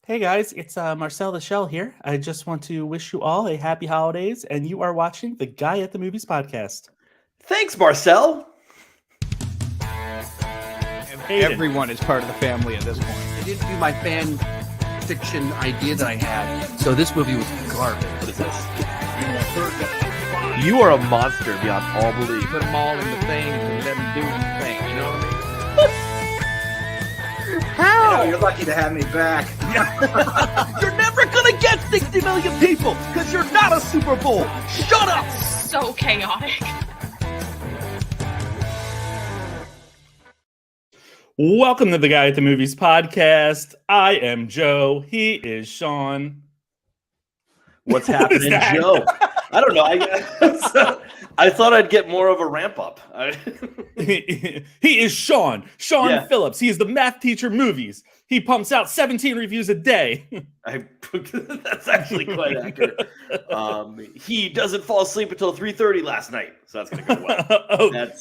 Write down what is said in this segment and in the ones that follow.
Hey guys, it's Marcel the Shell here. I just want to wish you all a happy holidays, and you are watching the Guy at the Movies podcast. Thanks, Marcel. Hayden. Everyone is part of the family at this point. I didn't do my fan fiction idea that I had, so this movie was garbage. What is this? You are a monster beyond all belief. Put them all in the thing and let them do the thing. You know what I mean? How? You're lucky to have me back. You're never gonna get 60 million people because you're not a Super Bowl. Shut up. So chaotic. Welcome to the Guy at the Movies podcast. I am Joe. He is Sean. What's happening, Joe? I don't know. I thought I'd get more of a ramp up. He is Sean. Sean Yeah. Phillips. He is the math teacher movies. He pumps out 17 reviews a day. That's actually quite accurate. He doesn't fall asleep until 3:30 last night, so that's gonna go well.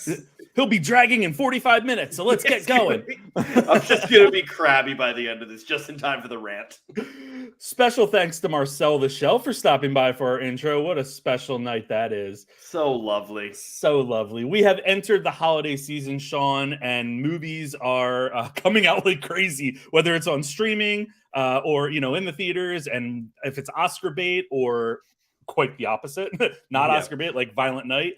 He'll be dragging in 45 minutes, so let's get going. I'm just gonna be crabby by the end of this, just in time for the rant. Special thanks to Marcel the Shell for stopping by for our intro. What a special night that is. So lovely. So lovely. We have entered the holiday season, Sean, and movies are coming out like crazy, whether it's on streaming or, in the theaters. And if it's Oscar bait or quite the opposite, not Oscar bait, like Violent Night,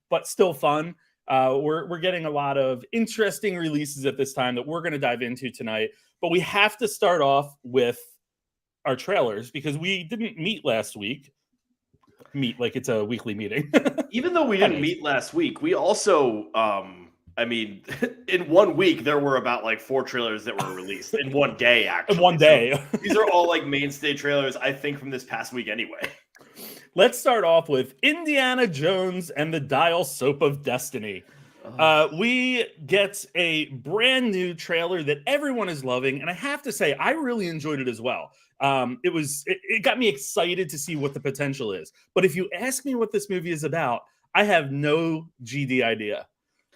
but still fun. We're getting a lot of interesting releases at this time that we're going to dive into tonight. But we have to start off with our trailers because we didn't meet last week. Meet like it's a weekly meeting. Even though we didn't meet last week, we also, in 1 week, there were about like 4 trailers that were released in one day, actually. In one day. So these are all like mainstay trailers, I think, from this past week anyway. Let's start off with Indiana Jones and the Dial Soap of Destiny. We get a brand new trailer that everyone is loving, and I have to say, I really enjoyed it as well. It got me excited to see what the potential is. But if you ask me what this movie is about, I have no GD idea.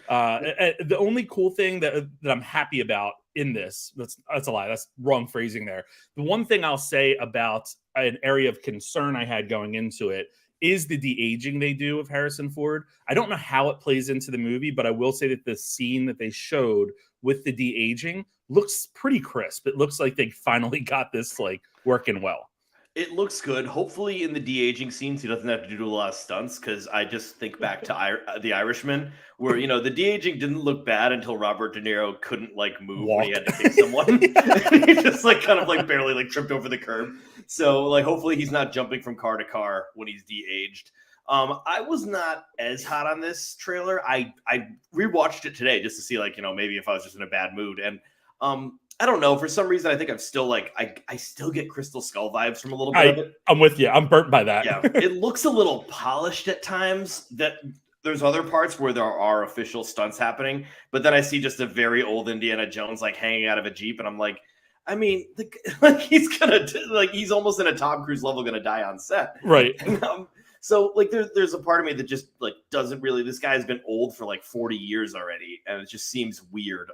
The only cool thing that I'm happy about in this, that's a lie, that's wrong phrasing there. The one thing I'll say about an area of concern I had going into it is the de-aging they do of Harrison Ford. I don't know how it plays into the movie, but I will say that the scene that they showed with the de-aging looks pretty crisp. It looks like they finally got this like working well. It looks good. Hopefully, in the de-aging scenes, he doesn't have to do a lot of stunts. Because I just think back to The Irishman, where the de-aging didn't look bad until Robert De Niro couldn't like move when he had to kick someone. He just like kind of like barely like tripped over the curb. So like, hopefully, he's not jumping from car to car when he's de-aged. I was not as hot on this trailer. I rewatched it today just to see like maybe if I was just in a bad mood and. I don't know. For some reason, I think I'm still like I still get Crystal Skull vibes from a little bit of it. I'm with you. I'm burnt by that. Yeah, it looks a little polished at times. That there's other parts where there are official stunts happening, but then I see just a very old Indiana Jones like hanging out of a Jeep, and I'm like, I mean, he's almost in a Tom Cruise level gonna die on set, right? So like there's a part of me that just like doesn't really. This guy's been old for like 40 years already, and it just seems weird.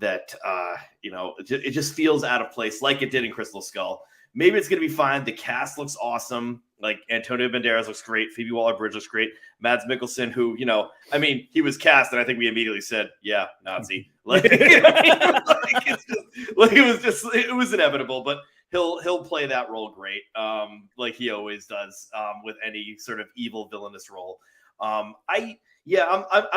That it just feels out of place like it did in Crystal Skull. Maybe it's going to be fine. The cast looks awesome. Like Antonio Banderas looks great. Phoebe Waller-Bridge looks great. Mads Mikkelsen, who, he was cast and I think we immediately said, yeah, Nazi. Like, it was inevitable, but he'll play that role great. Like he always does with any sort of evil villainous role. I'm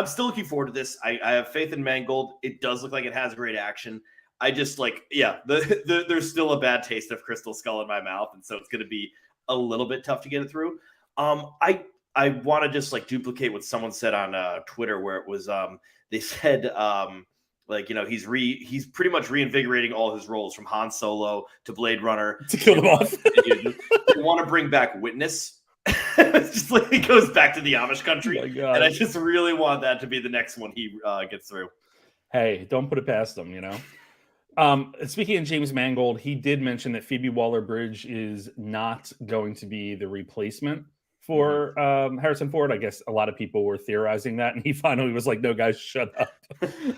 still looking forward to this. I have faith in Mangold. It does look like it has great action. I just there's still a bad taste of Crystal Skull in my mouth, and so it's going to be a little bit tough to get it through. I want to just like duplicate what someone said on Twitter, where it was they said he's pretty much reinvigorating all his roles from Han Solo to Blade Runner to kill them off. They want to bring back Witness. It's just like he goes back to the Amish country, and I just really want that to be the next one he gets through. Hey, don't put it past him, Speaking of James Mangold, he did mention that Phoebe Waller-Bridge is not going to be the replacement for Harrison Ford. I guess a lot of people were theorizing that, and he finally was like, "No, guys, shut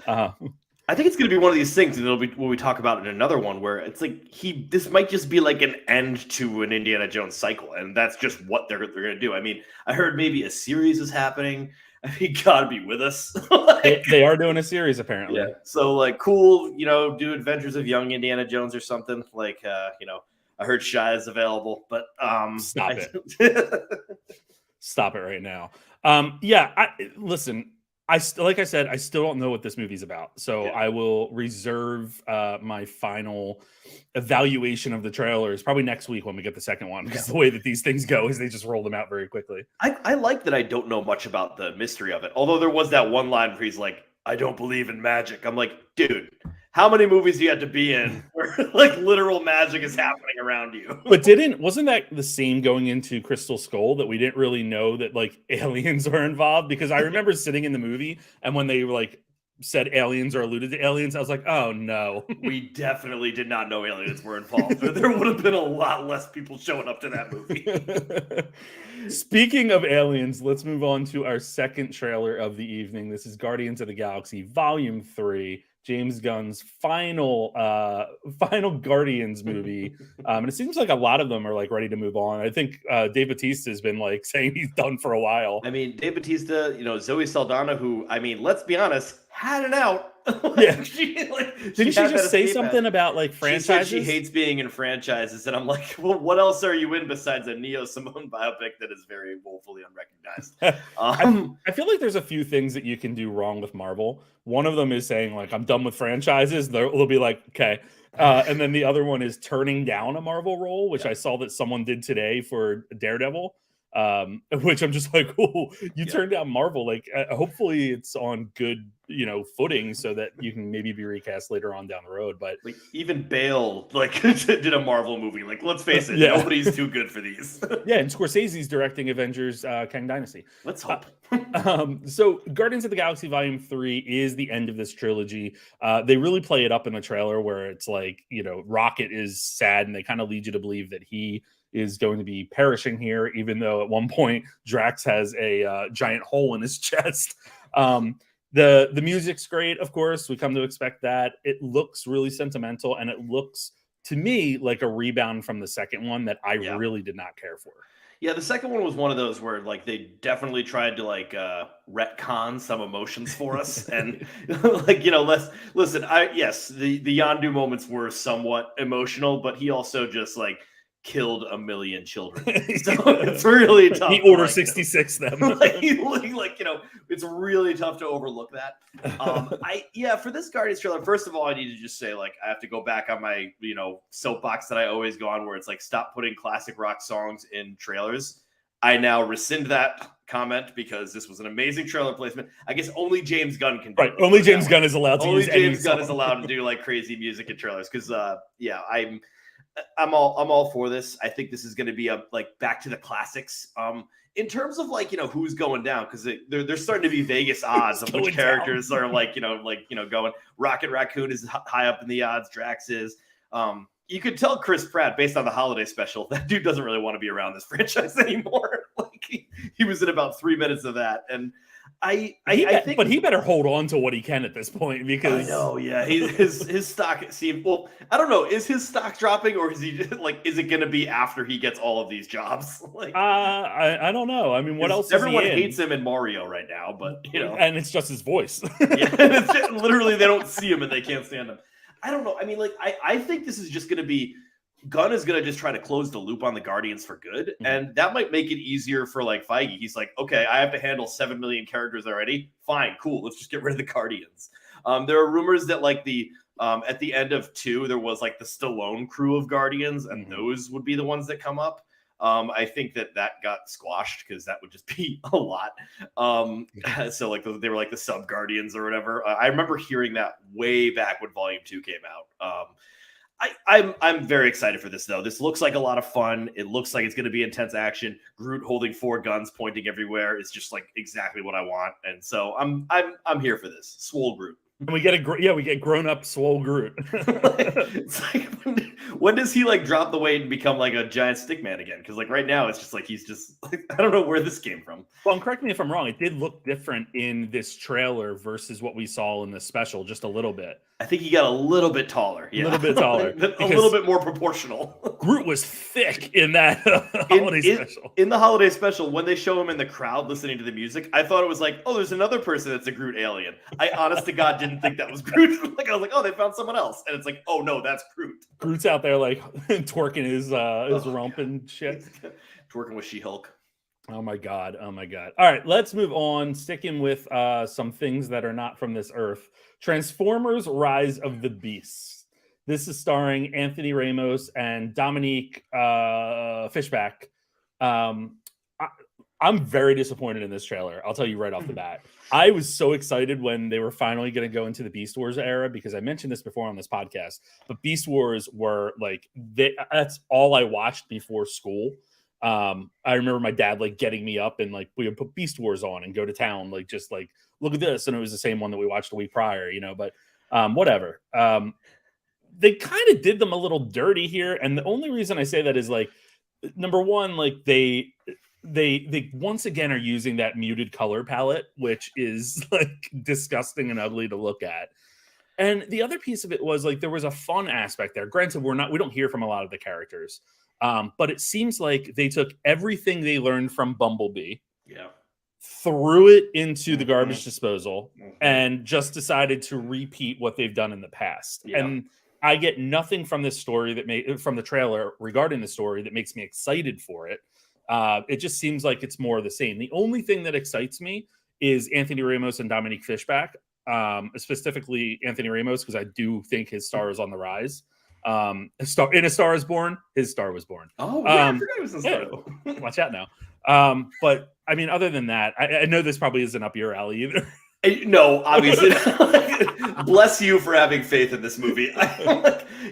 up." I think it's going to be one of these things, and it'll be when we talk about it in another one, where it's like this might just be like an end to an Indiana Jones cycle, and that's just what they're going to do. I mean, I heard maybe a series is happening. I mean, God be with us. They are doing a series apparently. Yeah. So like, cool, do Adventures of Young Indiana Jones or something. Like, I heard Shia is available, but Stop it. Stop it right now. Listen. Like I said, I still don't know what this movie's about, so I will reserve my final evaluation of the trailers probably next week when we get the second one, because the way that these things go is they just roll them out very quickly. I like that I don't know much about the mystery of it, although there was that one line where he's like, I don't believe in magic. I'm like, dude, how many movies do you have to be in where like literal magic is happening around you? But wasn't that the same going into Crystal Skull, that we didn't really know that like aliens are involved? Because I remember sitting in the movie, and when they like said aliens or alluded to aliens, I was like, oh no. We definitely did not know aliens were involved. There would have been a lot less people showing up to that movie. Speaking of aliens, let's move on to our second trailer of the evening. This is Guardians of the Galaxy Volume 3. James Gunn's final Guardians movie, and it seems like a lot of them are like ready to move on. I think Dave Bautista has been like saying he's done for a while. I mean, Dave Bautista, Zoe Saldana, who, I mean, let's be honest, had it out. Yeah. Didn't she just say something about like franchises? She hates being in franchises, and I'm like, well, what else are you in besides a Neo Simone biopic that is very woefully unrecognized? I feel like there's a few things that you can do wrong with Marvel. One of them is saying like, I'm done with franchises. They'll be like, okay. And then the other one is turning down a Marvel role, which I saw that someone did today for Daredevil. Which I'm just like, oh, you turned down Marvel. Like, hopefully it's on good, footing so that you can maybe be recast later on down the road. But like, even Bale, like, did a Marvel movie. Like, let's face it, nobody's too good for these. Yeah, and Scorsese's directing Avengers Kang Dynasty. Let's hope. So Guardians of the Galaxy Volume 3 is the end of this trilogy. They really play it up in the trailer where it's like, Rocket is sad, and they kind of lead you to believe that he is going to be perishing here, even though at one point Drax has a giant hole in his chest. The music's great, of course. We come to expect that. It looks really sentimental, and it looks to me like a rebound from the second one that I really did not care for. Yeah, the second one was one of those where like they definitely tried to like retcon some emotions for us, and like listen. The Yondu moments were somewhat emotional, but he also just like killed a million children. So it's really tough. He ordered 66 them. It's really tough to overlook that. For this Guardians trailer, first of all, I need to just say, like, I have to go back on my, soapbox that I always go on, where it's like, stop putting classic rock songs in trailers. I now rescind that comment because this was an amazing trailer placement. I guess only James Gunn can do it. Only James Gunn is allowed to use any James Gunn is allowed to do like crazy music in trailers because I'm all for this. I think this is going to be like back to the classics. In terms of like, who's going down, because they're starting to be Vegas odds of which characters are like, going. Rocket Raccoon is high up in the odds. Drax is. You could tell Chris Pratt, based on the holiday special, that dude doesn't really want to be around this franchise anymore. Like he was in about 3 minutes of that, and I think, but he better hold on to what he can at this point, because I know, his stock seemed, well, I don't know, is his stock dropping, or is he like, is it going to be after he gets all of these jobs? Like, I don't know. I mean, what else? Everyone hates him in Mario right now, but and it's just his voice. Literally, they don't see him and they can't stand him. I don't know. I mean, like, I think this is just going to be. Gunn is going to just try to close the loop on the Guardians for good. Mm-hmm. And that might make it easier for like Feige. He's like, okay, I have to handle 7 million characters already. Fine, cool. Let's just get rid of the Guardians. There are rumors that like at the end of 2, there was like the Stallone crew of Guardians, and those would be the ones that come up. I think that got squashed because that would just be a lot. So like they were like the sub Guardians or whatever. I remember hearing that way back when Volume 2 came out. I'm very excited for this though. This looks like a lot of fun. It looks like it's going to be intense action. Groot holding 4 guns pointing everywhere is just like exactly what I want, and so I'm here for this. Swole Groot. And we get grown up swole Groot. It's like, when does he like drop the weight and become like a giant stick man again? Because like right now it's just like he's just like, I don't know where this came from. Well, and correct me if I'm wrong. It did look different in this trailer versus what we saw in the special, just a little bit. I think he got a little bit taller. Yeah. A little bit taller. A little bit more proportional. Groot was thick in that holiday special. In the holiday special, when they show him in the crowd listening to the music, I thought it was like, oh, there's another person that's a Groot alien. I honest to God didn't think that was Groot. Like I was like, oh, they found someone else. And it's like, oh no, that's Groot. Groot's out there like twerking his rump and shit. Twerking with She-Hulk. Oh my god. All right, let's move on. Sticking with some things that are not from this earth. Transformers: Rise of the Beasts. This is starring Anthony Ramos and Dominique Fishback. I'm very disappointed in this trailer. I'll tell you right off the bat. I was so excited when they were finally going to go into the Beast Wars era, because I mentioned this before on this podcast. But Beast Wars were like, that's all I watched before school. I remember my dad like getting me up and like we would put Beast Wars on and go to town, like just like look at this, and it was the same one that we watched a week prior, you know. But whatever. They kind of did them a little dirty here, and the only reason I say that is like, number one, like they once again are using that muted color palette, which is like disgusting and ugly to look at. And the other piece of it was like there was a fun aspect there. Granted, we don't hear from a lot of the characters. But it seems like they took everything they learned from Bumblebee, threw it into the garbage disposal, and just decided to repeat what they've done in the past. Yeah. And I get nothing from this story from the trailer regarding the story that makes me excited for it. It just seems like it's more of the same. The only thing that excites me is Anthony Ramos and Dominique Fishback, specifically Anthony Ramos, because I do think his star is on the rise. In A Star Is Born, his star was born. Oh, yeah, I forgot it was a star. Yeah, watch out now. But I mean, other than that, I know this probably isn't up your alley either. No, obviously. Bless you for having faith in this movie.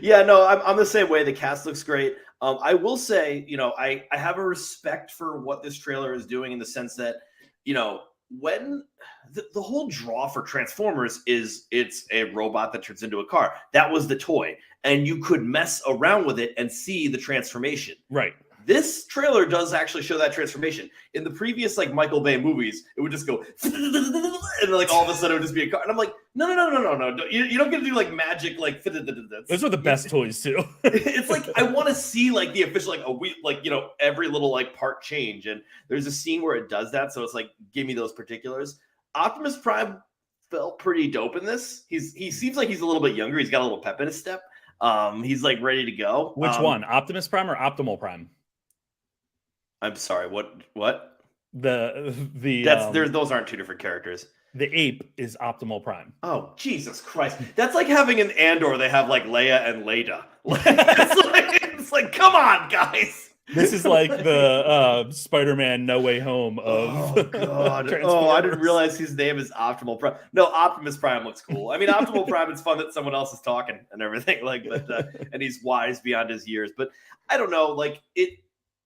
Yeah, no, I'm the same way. The cast looks great. I will say, you know, I have a respect for what this trailer is doing in the sense that, you know, when the whole draw for Transformers is it's a robot that turns into a car. That was the toy. And you could mess around with it and see the transformation. Right. This trailer does actually show that transformation. In the previous like Michael Bay movies, it would just go and like all of a sudden it would just be a car. And I'm like, no. You don't get to do like magic like. Those are the best toys too. It's like I want to see like the official like you know, every little like part change. And there's a scene where it does that, so it's like give me those particulars. Optimus Prime felt pretty dope in this. He seems like he's a little bit younger. He's got a little pep in his step. He's like ready to go. Which one, Optimus Prime or Optimal Prime? I'm sorry. What? Those aren't two different characters. The ape is Optimal Prime. Oh, Jesus Christ! That's like having an Andor. They have like Leia and Leda. It's like, come on, guys. This is like the Spider-Man No Way Home of. Oh God! Oh, I didn't realize his name is Optimal Prime. No, Optimus Prime looks cool. I mean, Optimal Prime. It's fun that someone else is talking and everything. Like, but and he's wise beyond his years. But I don't know. Like it.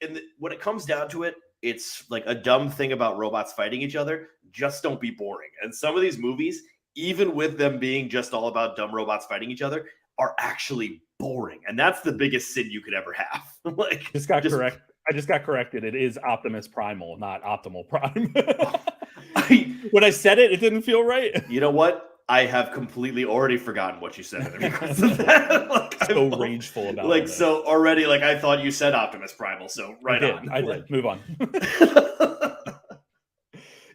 And when it comes down to it, it's like a dumb thing about robots fighting each other. Just don't be boring. And some of these movies, even with them being just all about dumb robots fighting each other, are actually boring. And that's the biggest sin you could ever have. Like, correct. I just got corrected. It is Optimus Primal, not Optimal Prime. When I said it, it didn't feel right. You know what? I have completely already forgotten what you said because of that. Like, so rageful about like it. So already like I thought you said Optimus Primal. So I did. Move on.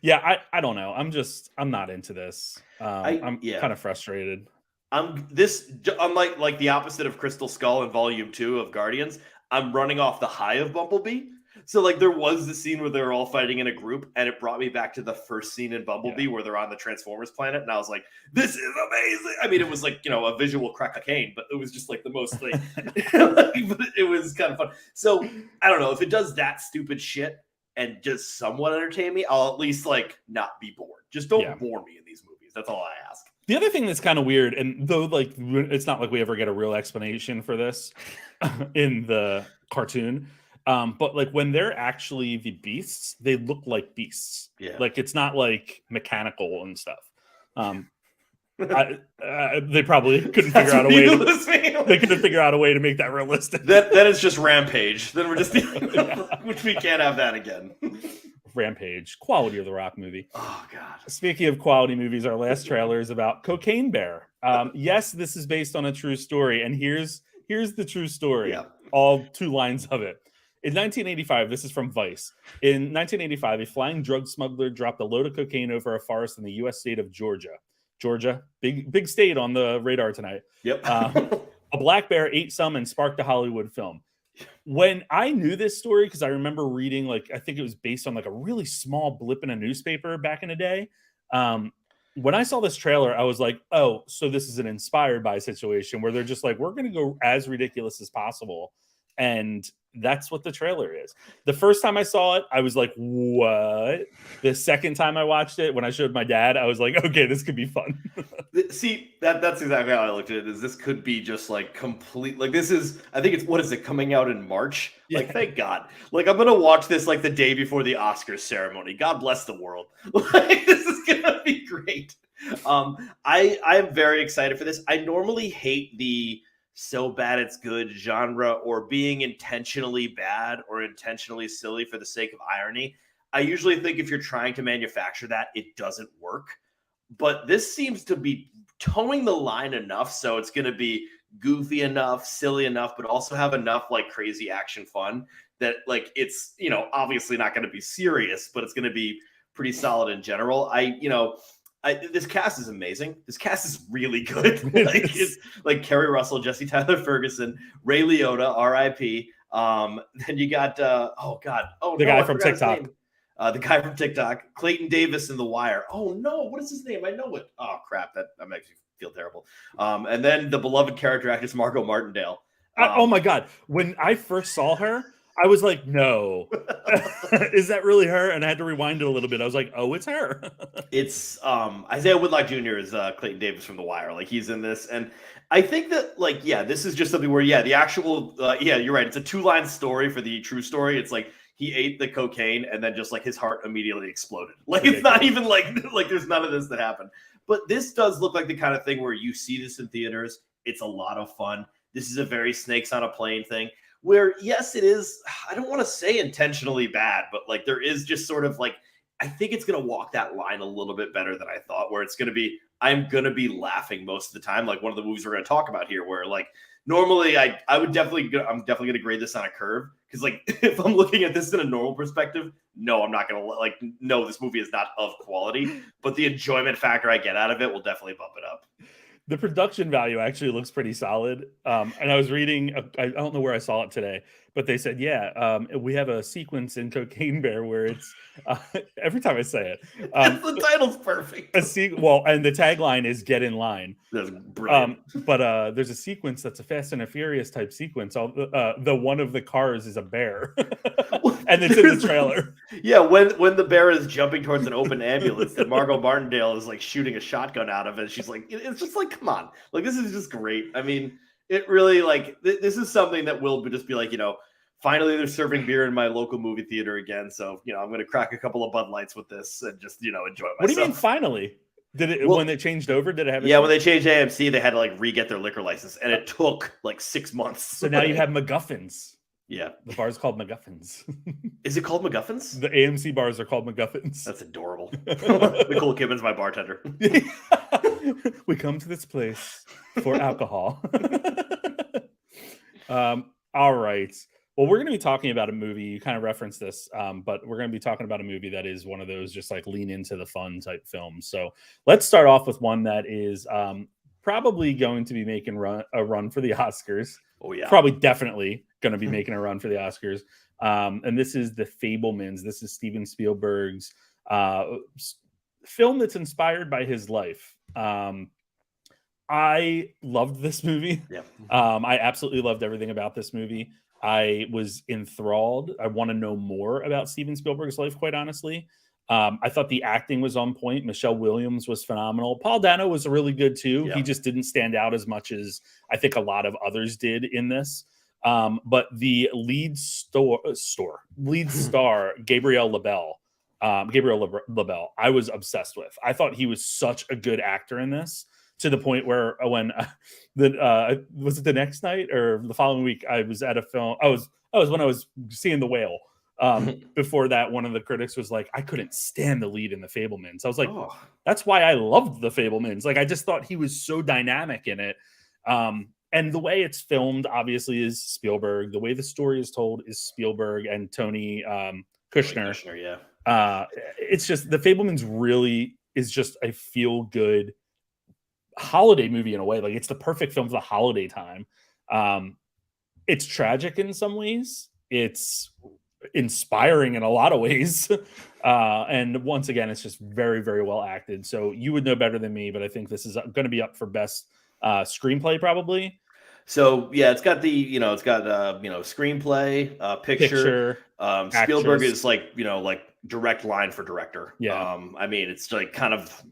Yeah, I don't know. I'm not into this. I'm kind of frustrated. Unlike like the opposite of Crystal Skull in Volume 2 of Guardians, I'm running off the high of Bumblebee. So like there was the scene where they were all fighting in a group, and it brought me back to the first scene in Bumblebee where they're on the Transformers planet, and I was like, "This is amazing!" I mean, it was like, you know, a visual crack cocaine, but it was just like the most like, but it was kind of fun. So I don't know if it does that stupid shit and just somewhat entertain me, I'll at least like not be bored. Just don't bore me in these movies. That's all I ask. The other thing that's kind of weird, and though like it's not like we ever get a real explanation for this in the cartoon. But like when they're actually the beasts, they look like beasts. Yeah. Like it's not like mechanical and stuff. They probably couldn't figure out a way. They couldn't figure out a way to make that realistic. Then it's just Rampage. Then we're just which we can't have that again. Rampage, quality of the Rock movie. Oh God. Speaking of quality movies, our last trailer is about Cocaine Bear. Yes, this is based on a true story, and here's the true story. Yeah. All 2 lines of it. In 1985, this is from Vice. In 1985, a flying drug smuggler dropped a load of cocaine over a forest in the U.S. state of Georgia. Georgia, big state on the radar tonight. Yep. A black bear ate some and sparked a Hollywood film. When I knew this story, because I remember reading, I think it was based on a really small blip in a newspaper back in the day. When I saw this trailer, I was like, oh, so this is an inspired by situation where they're just like, we're going to go as ridiculous as possible. And that's what the trailer is. The first time I saw it, I was like, what? The second time I watched it, when I showed my dad, I was like, okay, this could be fun. See, that's exactly how I looked at it. Is this could be just complete, this is, I think it's, what is it, coming out in March? Yeah. Thank God. I'm going to watch this the day before the Oscars ceremony. God bless the world. This is going to be great. I am very excited for this. I normally hate the so bad it's good genre, or being intentionally bad or intentionally silly for the sake of irony. I usually think if you're trying to manufacture that, it doesn't work. But this seems to be towing the line enough so it's going to be goofy enough, silly enough, but also have enough crazy action fun that it's, obviously not going to be serious, but it's going to be pretty solid in general. This cast is amazing. This cast is really good. It's Kerry Russell, Jesse Tyler Ferguson, Ray Liotta, R.I.P. Then you got the guy from TikTok. The guy from TikTok, Clayton Davis in The Wire. Oh no, what is his name? I know it. Oh crap, that makes me feel terrible. And then the beloved character actress Margot Martindale. Oh my God, when I first saw her, I was like, no, is that really her? And I had to rewind it a little bit. I was like, oh, it's her. It's Isaiah Whitlock Jr. is Clayton Davis from The Wire. He's in this. And I think that this is just something where, the actual, you're right. It's a 2-line story for the true story. It's he ate the cocaine and then just his heart immediately exploded. It's not even there's none of this that happened. But this does look like the kind of thing where you see this in theaters. It's a lot of fun. This is a very snakes on a plane thing. Where, yes, it is, I don't want to say intentionally bad, but there is just sort of I think it's going to walk that line a little bit better than I thought, where it's going to be, I'm going to be laughing most of the time. One of the movies we're going to talk about here, where normally I'm definitely going to grade this on a curve. Because if I'm looking at this in a normal perspective, no, I'm not going to no, this movie is not of quality, but the enjoyment factor I get out of it will definitely bump it up. The production value actually looks pretty solid. And I was reading, I don't know where I saw it today, but they said, we have a sequence in Cocaine Bear where it's, every time I say it. The title's perfect. And the tagline is "Get in line." That's brilliant. But there's a sequence that's a Fast and the Furious type sequence. The one of the cars is a bear. And it's in the trailer. Yeah, when the bear is jumping towards an open ambulance that Margot Martindale is shooting a shotgun out of it, she's it's just come on. This is just great. I mean, it really this is something that will just be finally they're serving beer in my local movie theater again. So, I'm going to crack a couple of Bud Lights with this and just, enjoy myself. What do you mean finally? Did it when they changed over? Did it have? When they changed AMC, they had to re-get their liquor license, and it took 6 months. So now you have MacGuffins. Yeah, the bar's called MacGuffins. Is it called MacGuffins? The AMC bars are called MacGuffins. That's adorable. Nicole Kidman's my bartender. We come to this place for alcohol. All right. Well, we're going to be talking about a movie. You kind of referenced this, but we're going to be talking about a movie that is one of those just lean into the fun type films. So let's start off with one that is probably going to be making a run for the Oscars. Oh, yeah. Probably definitely going to be making a run for the Oscars. And this is The Fabelmans. This is Steven Spielberg's film that's inspired by his life. I loved this movie. Yeah. I absolutely loved everything about this movie. I was enthralled. I want to know more about Steven Spielberg's life, quite honestly. I thought the acting was on point. Michelle Williams was phenomenal. Paul Dano was really good too. Yeah. He just didn't stand out as much as I think a lot of others did in this. But the lead star, Gabriel LaBelle, I was obsessed with. I thought he was such a good actor in this. to the point where when was it the next night or the following week, I was at a film. I was when I was seeing The Whale. Before that, one of the critics was like, I couldn't stand the lead in The Fabelmans. I was like, Oh. that's why I loved The Fabelmans. Like, I just thought he was so dynamic in it. And the way it's filmed, obviously, is Spielberg. The way the story is told is Spielberg and Tony Kushner. Yeah. It's just The Fabelmans really is just a feel-good holiday movie in a way. Like, it's the perfect film for the holiday time. It's tragic in some ways. It's inspiring in a lot of ways. And once again, it's just very, very well acted. So you would know better than me, but I think this is going to be up for best screenplay probably. So yeah, it's got screenplay, picture. Spielberg is like direct line for director. Yeah. I mean, it's like kind of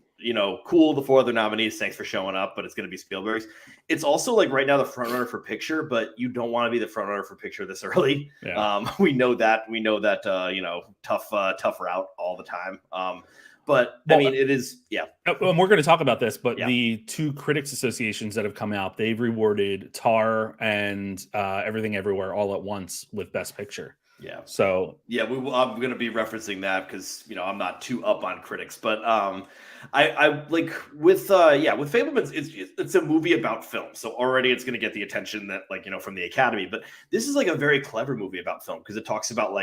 cool. The 4 other nominees, thanks for showing up, but it's going to be Spielberg's. It's also like right now the front runner for picture, but you don't want to be the front runner for picture this early. Yeah. We know that tough route all the time. But I mean, it is, yeah. And we're going to talk about this, but Yeah. the 2 critics associations that have come out, they've rewarded Tar and Everything Everywhere All at Once with Best Picture. Yeah. So yeah, I'm going to be referencing that because I'm not too up on critics, but I like with Fabelmans, it's a movie about film, so already it's going to get the attention that from the Academy. But this is like a very clever movie about film because it talks about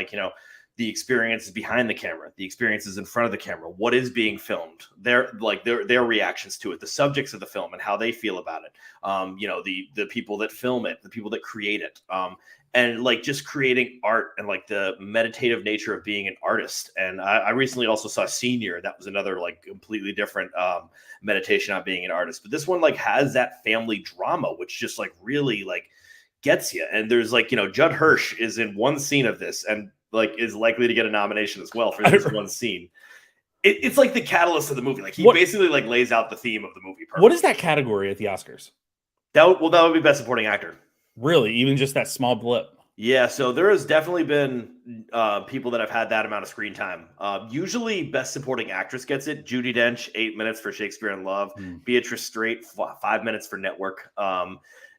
the experiences behind the camera, the experiences in front of the camera, what is being filmed, their reactions to it, the subjects of the film and how they feel about it. The people that film it, the people that create it, and just creating art and the meditative nature of being an artist. And I recently also saw Senior. That was another completely different meditation on being an artist. But this one has that family drama, which just really gets you. And there's Judd Hirsch is in one scene of this and is likely to get a nomination as well for this one scene. It's like the catalyst of the movie. He basically lays out the theme of the movie perfectly. What is that category at the Oscars? That would be Best Supporting Actor. Really? Even just that small blip? Yeah, so there has definitely been people that have had that amount of screen time. Usually Best Supporting Actress gets it. Judi Dench, 8 minutes for Shakespeare in Love. Beatrice Straight, 5 minutes for Network.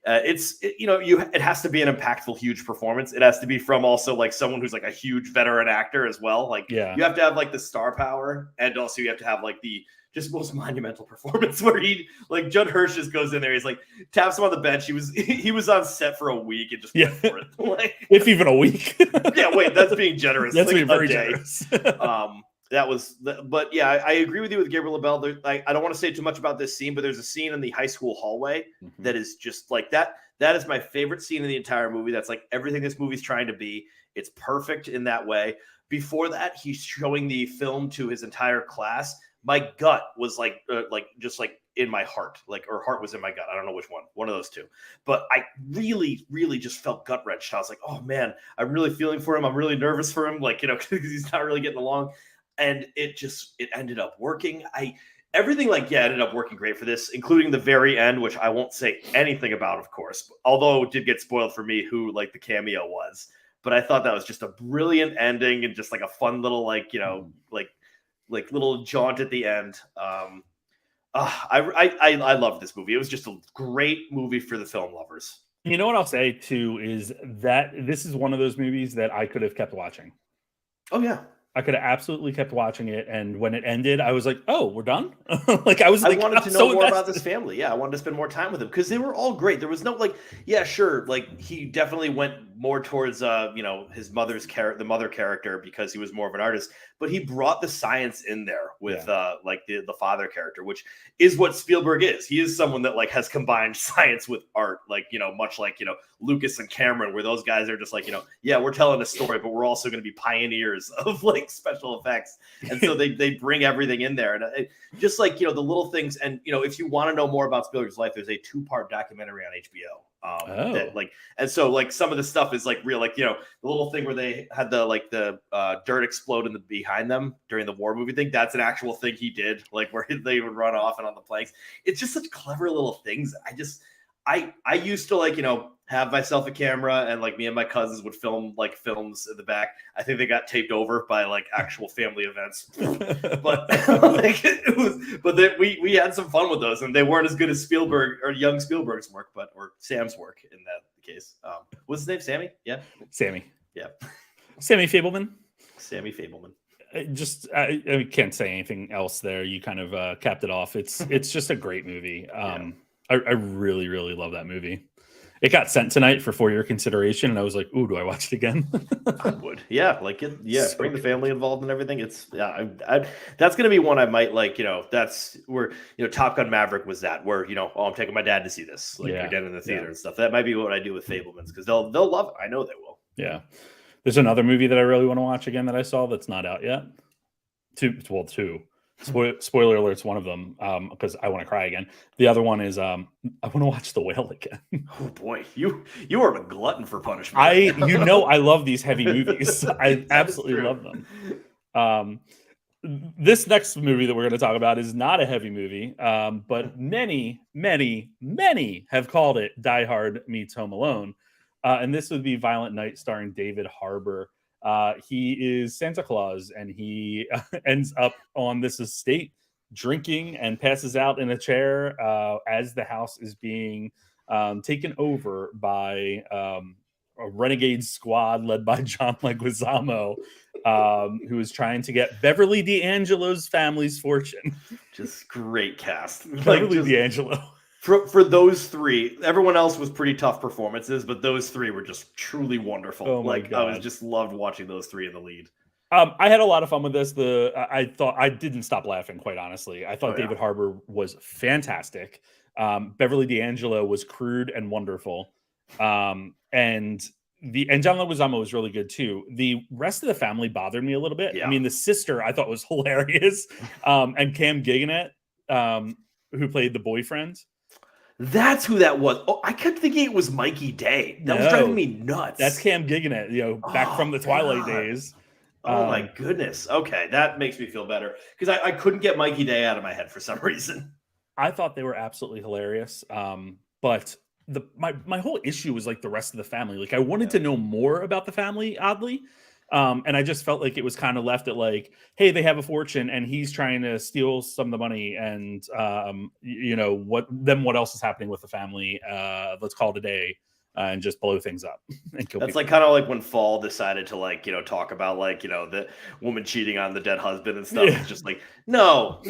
It has to be an impactful, huge performance. It has to be from also someone who's a huge veteran actor as well. You have to have the star power, and also you have to have the just most monumental performance where he Judd Hirsch just goes in there. He's taps him on the bench. He was on set for a week and just went for it. If even a week. Yeah, wait, that's being generous. That's being very generous. But yeah, I agree with you with Gabriel LaBelle. I don't want to say too much about this scene, but there's a scene in the high school hallway that is just that. That is my favorite scene in the entire movie. That's everything this movie's trying to be. It's perfect in that way. Before that, he's showing the film to his entire class. My gut was just in my heart, or heart was in my gut. I don't know which one of those two, but I really, really just felt gut wrenched. I was like, oh man, I'm really feeling for him. I'm really nervous for him. Because he's not really getting along. And it ended up working. Everything ended up working great for this, including the very end, which I won't say anything about, of course, although it did get spoiled for me who the cameo was. But I thought that was just a brilliant ending and just a fun little little jaunt at the end. I love this movie. It was just a great movie for the film lovers. You know what I'll say too is that this is one of those movies that I could have kept watching. Oh yeah. I could have absolutely kept watching it, and when it ended, I was like, "Oh, we're done." I wanted to know more about this family. Yeah, I wanted to spend more time with them because they were all great. There was no he definitely went more towards his mother's the mother character because he was more of an artist, but he brought the science in there with the father character, which is what Spielberg is. He is someone that has combined science with art, much like Lucas and Cameron, where those guys are just we're telling a story, but we're also going to be pioneers of special effects, and so they bring everything in there, and just the little things. And if you want to know more about Spielberg's life, there's a 2-part documentary on HBO. And so some of the stuff is real, the little thing where they had the dirt explode behind them during the war movie thing. That's an actual thing he did, where they would run off and on the planks. It's just such clever little things. I used to like, have myself a camera, and like me and my cousins would film like films in the back. I think they got taped over by like actual family events, but like we had some fun with those, and they weren't as good as Spielberg or young Spielberg's work, or Sam's work in that case. What's his name? Sammy? Yeah. Sammy. Yeah. Sammy Fableman. Sammy Fableman. I can't say anything else there. You kind of capped it off. It's just a great movie. I really, really love that movie. It got sent tonight for your consideration, and I was like, "Ooh, do I watch it again?" I would, so bring the family involved and everything. It's that's gonna be one I might like. That's where Top Gun Maverick was that where I'm taking my dad to see this, like your dad in the theater and stuff. That might be what I do with Fablemans because they'll love it. I know they will. Yeah, there's another movie that I really want to watch again that I saw that's not out yet. Two. Spoiler alert's one of them because I want to cry again. The other one is I want to watch The Whale again. Oh boy, you are a glutton for punishment. I love these heavy movies. I absolutely love them. This next movie that we're going to talk about is not a heavy movie, but many have called it Die Hard meets Home Alone, and this would be Violent Night starring David Harbour. He is Santa Claus, and he ends up on this estate drinking and passes out in a chair as the house is being taken over by a renegade squad led by John Leguizamo, who is trying to get Beverly D'Angelo's family's fortune. Just great cast. Beverly D'Angelo. For those three, everyone else was pretty tough performances, but those three were just truly wonderful. Oh my God. I was just loved watching those three in the lead. I had a lot of fun with this. I thought I didn't stop laughing, quite honestly. I thought David Harbour was fantastic. Beverly D'Angelo was crude and wonderful. And John Leguizamo was really good too. The rest of the family bothered me a little bit. Yeah. I mean, the sister I thought was hilarious. And Cam Gigandet, who played the boyfriend. That's who that was. Oh, I kept thinking it was Mikey Day. That was driving me nuts. That's Cam Gigandet, back from the Twilight days. Oh my goodness. Okay, that makes me feel better because I couldn't get Mikey Day out of my head for some reason. I thought they were absolutely hilarious. But my whole issue was like the rest of the family. Like I wanted to know more about the family, oddly. And I just felt like it was kind of left at like, hey, they have a fortune and he's trying to steal some of the money. And, what else is happening with the family? Let's call it a day and just blow things up. And kill That's people. like kind of like when Fall decided to talk about the woman cheating on the dead husband and stuff. Yeah. It's just like, no,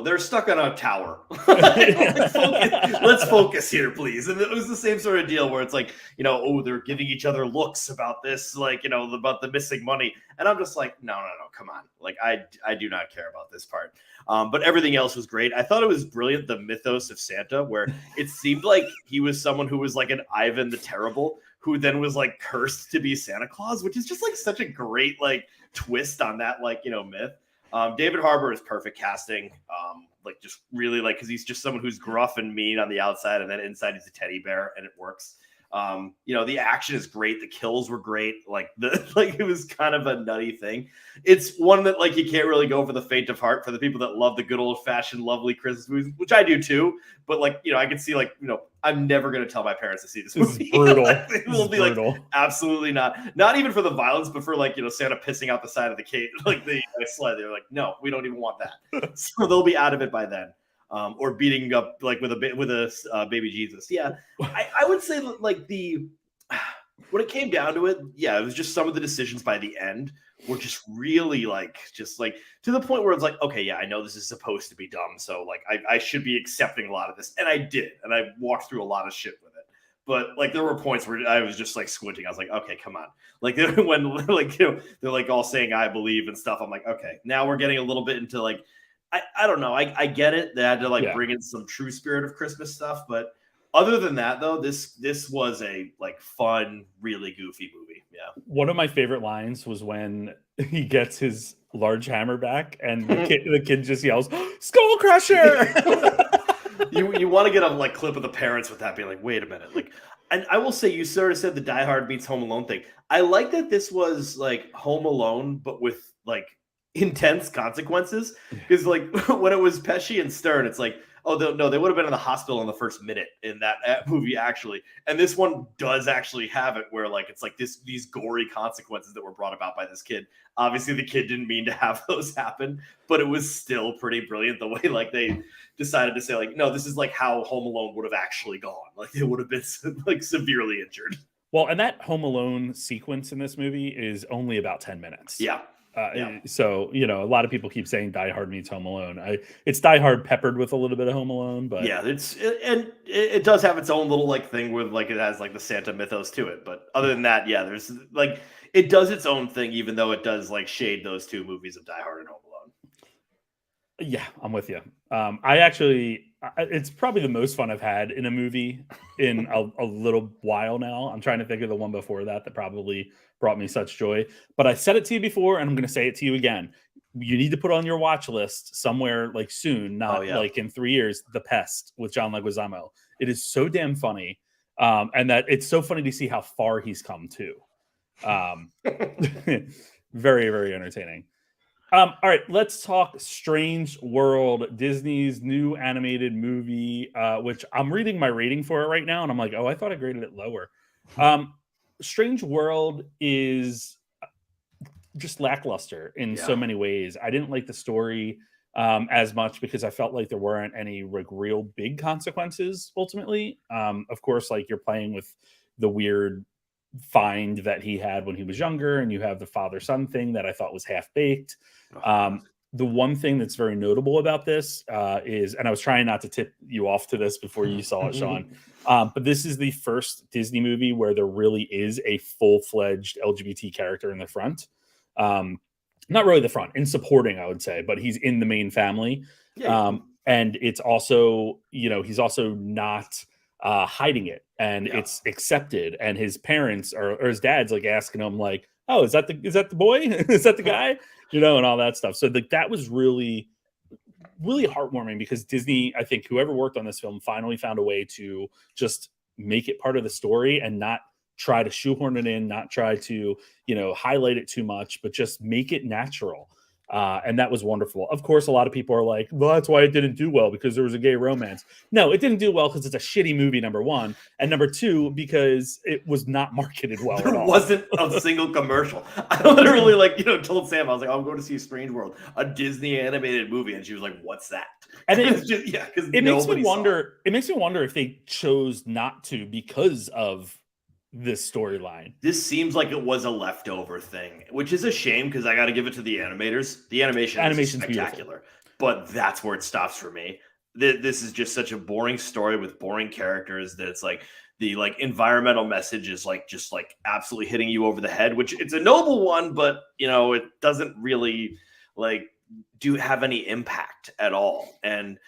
they're stuck on a tower. Let's focus here, please. And it was the same sort of deal where it's like, they're giving each other looks about this, about the missing money. And I'm just like, no, come on. Like, I do not care about this part. But everything else was great. I thought it was brilliant, the mythos of Santa, where it seemed like he was someone who was like an Ivan the Terrible, who then was like cursed to be Santa Claus, which is just like such a great twist on that myth. David Harbour is perfect casting. Just really because he's just someone who's gruff and mean on the outside, and then inside he's a teddy bear, and it works. The action is great. The kills were great. It was kind of a nutty thing. It's one that you can't really go for the faint of heart for the people that love the good old fashioned lovely Christmas movies, which I do too. But I can see I'm never going to tell my parents to see this movie. It's brutal. It will be brutal. Absolutely not even for the violence, but for Santa pissing out the side of the cake, the sled. They're like, no, we don't even want that. So they'll be out of it by then. Or beating up with a baby Jesus. Yeah, I would say when it came down to it, it was just some of the decisions by the end were just really to the point where it's like, okay, yeah, I know this is supposed to be dumb, so I should be accepting a lot of this, and I did, and I walked through a lot of shit with it. But there were points where I was just squinting. I was like, okay, come on. When they're all saying I believe and stuff. I'm like, okay, now we're getting a little bit into I don't know. I get it. They had to bring in some true spirit of Christmas stuff, but other than that, though, this was a fun, really goofy movie. Yeah. One of my favorite lines was when he gets his large hammer back, and the kid just yells, "Skull Crusher!" You want to get a clip of the parents with that being like, wait a minute, And I will say, you sort of said the Die Hard meets Home Alone thing. I like that this was Home Alone, but with intense consequences, because when it was Pesci and Stern, it's Oh, no, they would have been in the hospital in the first minute in that movie, actually. And this one does actually have it where, like, it's like these gory consequences that were brought about by this kid. Obviously, the kid didn't mean to have those happen, but it was still pretty brilliant the way, like, they decided to say, like, no, this is like how Home Alone would have actually gone. Like, they would have been like severely injured. Well, and that Home Alone sequence in this movie is only about 10 minutes. Yeah. So, you know, a lot of people keep saying Die Hard meets Home Alone. It's Die Hard peppered with a little bit of Home Alone, but yeah, it does have its own little like thing with like it has like the Santa mythos to it. But other than that, yeah, there's like it does its own thing, even though it does like shade those two movies of Die Hard and Home Alone. Yeah, I'm with you. It's probably the most fun I've had in a movie in a little while now. I'm trying to think of the one before that probably brought me such joy. But I said it to you before, and I'm going to say it to you again. You need to put on your watch list somewhere like soon, not like in 3 years, The Pest with John Leguizamo. It is so damn funny. And that it's so funny to see how far he's come too. Very, very entertaining. All right, let's talk Strange World, Disney's new animated movie, which I'm reading my rating for it right now, and I'm like, oh, I thought I graded it lower. Strange World is just lackluster in so many ways. I didn't like the story as much because I felt like there weren't any like real big consequences ultimately. Of course, like you're playing with the weird find that he had when he was younger, and you have the father-son thing that I thought was half-baked. The one thing that's very notable about this is, and I was trying not to tip you off to this before you saw it, Sean, but this is the first Disney movie where there really is a full-fledged LGBT character in the front. Not really the front, in supporting, I would say, but he's in the main family. And it's also, you know, he's also not hiding it, and it's accepted. And his parents or his dad's like asking him, like, "Oh, is that the boy? Is that the guy?" You know, and all that stuff. So that was really, really heartwarming because Disney, I think, whoever worked on this film, finally found a way to just make it part of the story and not try to shoehorn it in, not try to, you know, highlight it too much, but just make it natural. And that was wonderful. Of course, a lot of people are like, well, that's why it didn't do well, because there was a gay romance. No, it didn't do well because it's a shitty movie, number one. And number two, because it was not marketed well at all. It wasn't a single commercial. I literally, like, you know, told Sam, I was like, I'm going to see Strange World, a Disney animated movie. And she was like, what's that? And it's just, because it makes me wonder. It makes me wonder if they chose not to because of this storyline. This seems like it was a leftover thing, which is a shame because I got to give it to the animators. The animation is spectacular, beautiful. But that's where it stops for me. This is just such a boring story with boring characters that it's like the like environmental message is like just like absolutely hitting you over the head, which it's a noble one, but you know, it doesn't really like have any impact at all. And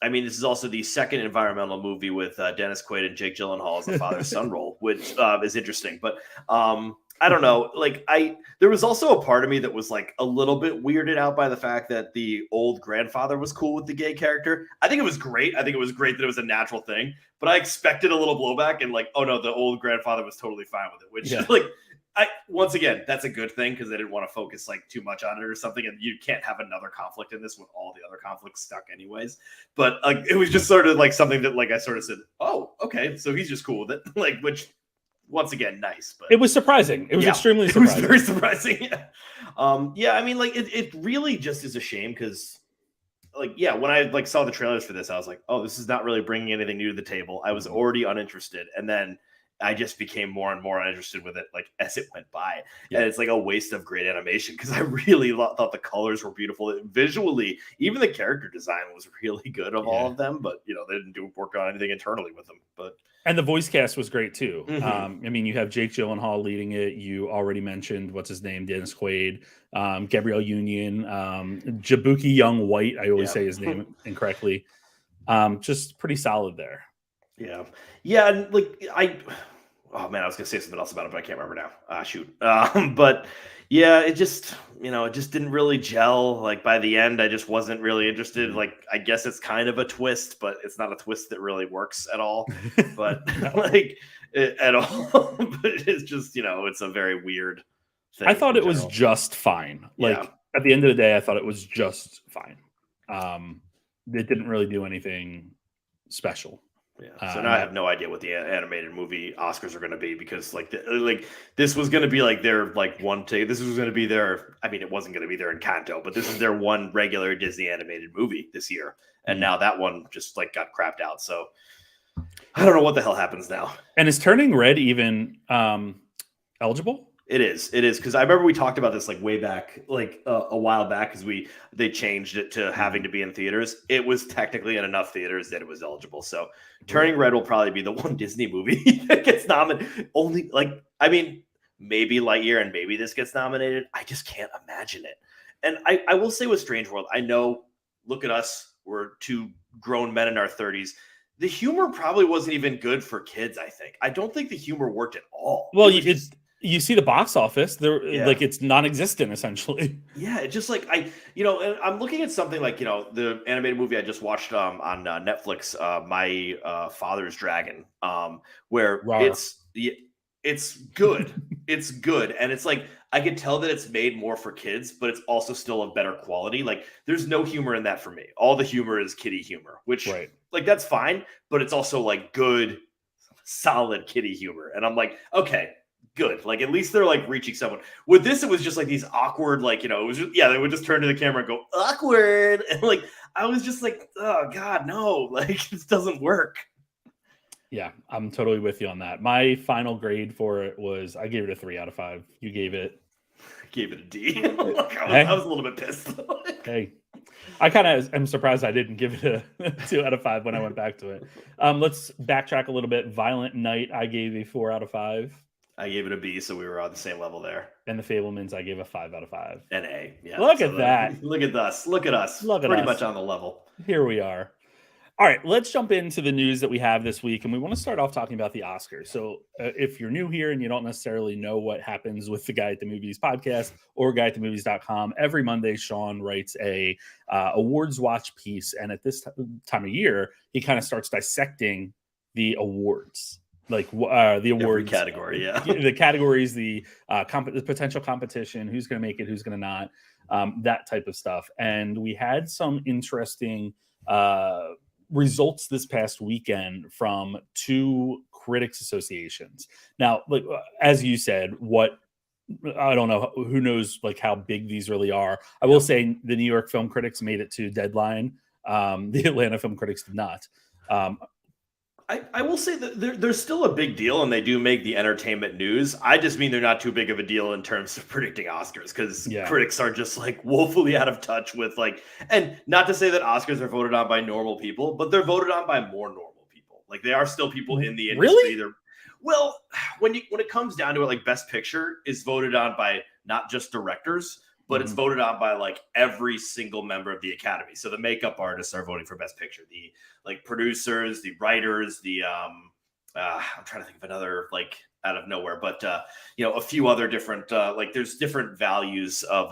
I mean, this is also the second environmental movie with Dennis Quaid and Jake Gyllenhaal as the father-son role, which is interesting. But I don't know. Like, there was also a part of me that was like a little bit weirded out by the fact that the old grandfather was cool with the gay character. I think it was great. I think it was great that it was a natural thing. But I expected a little blowback and like, oh no, the old grandfather was totally fine with it. Which like, once again, that's a good thing because they didn't want to focus like too much on it or something, and you can't have another conflict in this with all the other conflicts stuck anyways. But like, it was just sort of like something that like I sort of said, oh, okay, so he's just cool with it, like, which once again, nice. But it was surprising. It was extremely surprising. It was very surprising. Yeah, I mean, like it really just is a shame because, like, yeah, when I like saw the trailers for this, I was like, oh, this is not really bringing anything new to the table. I was already uninterested, and then I just became more and more uninterested with it, like as it went by. And it's like a waste of great animation because I really thought the colors were beautiful. Visually, even the character design was really good of all of them. But you know, they didn't work on anything internally with them. And the voice cast was great too. I mean, you have Jake Gyllenhaal leading it. You already mentioned what's his name, Dennis Quaid, Gabrielle Union, Jabuki Young White. I always say his name incorrectly. Just pretty solid there. Yeah, and like oh man, I was gonna say something else about it, but I can't remember now. Shoot. But yeah, it just, you know, it just didn't really gel. Like by the end, I just wasn't really interested. Like, I guess it's kind of a twist, but it's not a twist that really works at all. But at all. But it's just, you know, it's a very weird thing. I thought it was just fine. Like at the end of the day, I thought it was just fine. it didn't really do anything special. Yeah. So now I have no idea what the animated movie Oscars are going to be, because like this was going to be like their like one take. This was going to be their. I mean, it wasn't going to be their Encanto, but this is their one regular Disney animated movie this year, and now that one just like got crapped out. So I don't know what the hell happens now. And is Turning Red even eligible? It is because I remember we talked about this like way back, like a while back, because they changed it to having to be in theaters. It was technically in enough theaters that it was eligible. So Turning Red will probably be the one Disney movie that gets nominated. Only like, I mean, maybe Lightyear and maybe this gets nominated. I just can't imagine it. And I will say with Strange World, I know, look at us, we're two grown men in our 30s. The humor probably wasn't even good for kids. I don't think the humor worked at all. Well, you see the box office there, like it's non-existent essentially. Yeah, it's just like and I'm looking at something like the animated movie I just watched on Netflix, My Father's Dragon, where it's good, it's good, and it's like I could tell that it's made more for kids, but it's also still of better quality. Like there's no humor in that for me. All the humor is kiddie humor, which like that's fine, but it's also like good, solid kiddie humor, and I'm like, okay. Good. Like at least they're like reaching someone. With this, it was just like these awkward, like, it was just, they would just turn to the camera and go awkward. And like, I was just like, oh God, no, like this doesn't work. Yeah, I'm totally with you on that. My final grade for it was, I gave it a 3 out of 5. You gave it? I gave it a D. I was a little bit pissed. Hey, I kind of am surprised I didn't give it a 2 out of 5 when I went back to it. Let's backtrack a little bit. Violent Night, I gave a 4 out of 5. I gave it a B, so we were on the same level there. And The Fabelmans, I gave a 5 out of 5. An A. Yeah. Look at that. Look at us. Look at us. Pretty much on the level. Here we are. All right, let's jump into the news that we have this week. And we want to start off talking about the Oscars. So if you're new here and you don't necessarily know what happens with the Guy at the Movies podcast or guyatthemovies.com, every Monday, Sean writes a awards watch piece. And at this time of year, he kind of starts dissecting the awards. Like the awards category, the categories, the potential competition, who's going to make it, who's going to not, that type of stuff. And we had some interesting results this past weekend from 2 critics associations. Now, like as you said, I don't know, who knows like how big these really are. I will say the New York Film Critics made it to deadline. The Atlanta Film Critics did not. I will say that there's still a big deal, and they do make the entertainment news. I just mean they're not too big of a deal in terms of predicting Oscars, because critics are just like woefully out of touch with like, and not to say that Oscars are voted on by normal people, but they're voted on by more normal people. Like they are still people in the industry. Really? Well, when it comes down to it, like Best Picture is voted on by not just directors, but it's voted on by like every single member of the Academy. So the makeup artists are voting for Best Picture, the like producers, the writers, the I'm trying to think of another like out of nowhere, but a few other different like there's different values of